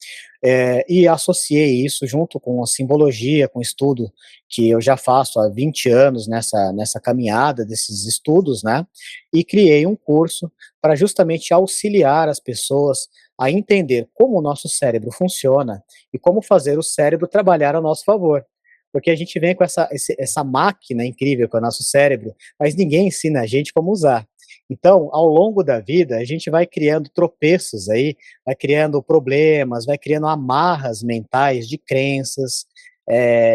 e associei isso junto com a simbologia, com o estudo que eu já faço há 20 anos nessa caminhada desses estudos, né? E criei um curso para justamente auxiliar as pessoas a entender como o nosso cérebro funciona e como fazer o cérebro trabalhar a nosso favor. Porque a gente vem com essa máquina incrível que é o nosso cérebro, mas ninguém ensina a gente como usar. Então, ao longo da vida, a gente vai criando tropeços aí, vai criando problemas, vai criando amarras mentais de crenças,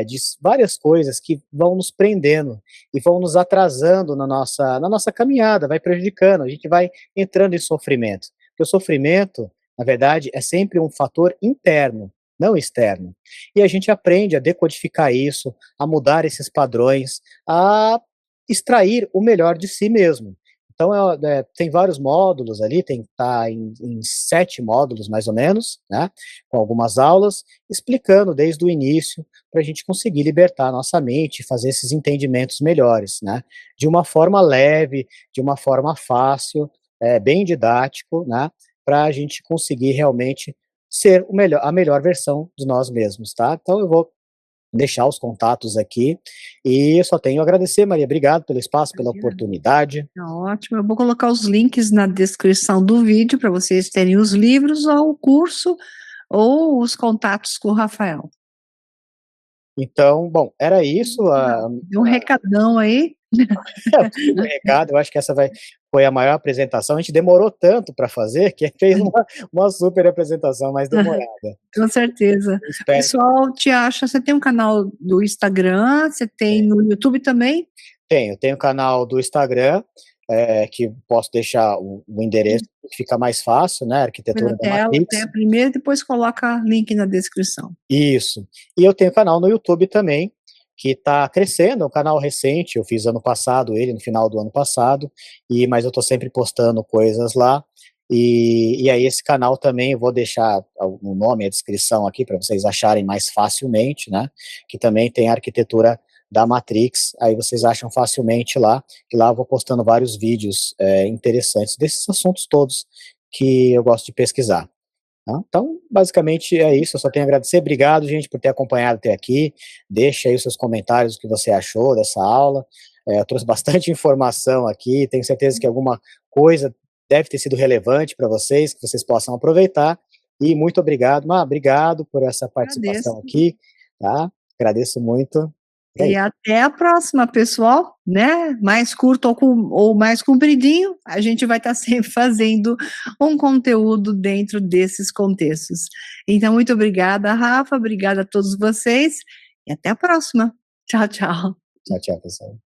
de várias coisas que vão nos prendendo e vão nos atrasando na nossa caminhada, vai prejudicando, a gente vai entrando em sofrimento. Porque o sofrimento, na verdade, é sempre um fator interno, não externo. E a gente aprende a decodificar isso, a mudar esses padrões, a extrair o melhor de si mesmo. Então, tem vários módulos ali, tá em 7 módulos, mais ou menos, né, com algumas aulas, explicando desde o início, para a gente conseguir libertar a nossa mente, fazer esses entendimentos melhores, né, de uma forma leve, de uma forma fácil, bem didático, né, para a gente conseguir realmente ser a melhor versão de nós mesmos, tá? Então eu vou deixar os contatos aqui e eu só tenho a agradecer, Maria. Obrigado pelo espaço, pela Imagina. oportunidade. Tá ótimo, eu vou colocar os links na descrição do vídeo para vocês terem os livros ou o curso ou os contatos com o Rafael. Então, bom, era isso, Deu um recadão aí. o recado, eu acho que essa foi a maior apresentação, a gente demorou tanto para fazer, que fez uma super apresentação mais demorada. Com certeza. Eu O espero pessoal te acha, você tem um canal do Instagram, você tem no YouTube também? tenho canal do Instagram, que posso deixar o endereço, que fica mais fácil, né, Põe na Arquitetura da tela Matrix. até primeiro, depois coloca link na descrição. Isso. E eu tenho canal no YouTube também, que está crescendo, é um canal recente, eu fiz ano passado ele, no final do ano passado, mas eu estou sempre postando coisas lá, e aí esse canal também eu vou deixar o nome, a descrição aqui para vocês acharem mais facilmente, né, que também tem a Arquitetura da Matrix, aí vocês acham facilmente lá, e lá eu vou postando vários vídeos interessantes desses assuntos todos que eu gosto de pesquisar. Tá? Então, basicamente é isso, eu só tenho a agradecer, obrigado gente por ter acompanhado até aqui, deixa aí os seus comentários, o que você achou dessa aula, eu trouxe bastante informação aqui, tenho certeza que alguma coisa deve ter sido relevante para vocês, que vocês possam aproveitar, e muito obrigado, obrigado por essa Agradeço. participação aqui, tá? Agradeço muito, é E isso. até a próxima, pessoal, né? Mais curto ou mais compridinho, a gente vai estar sempre fazendo um conteúdo dentro desses contextos. Então, muito obrigada, Rafa, obrigada a todos vocês, e até a próxima. Tchau, tchau. Tchau, tchau, pessoal.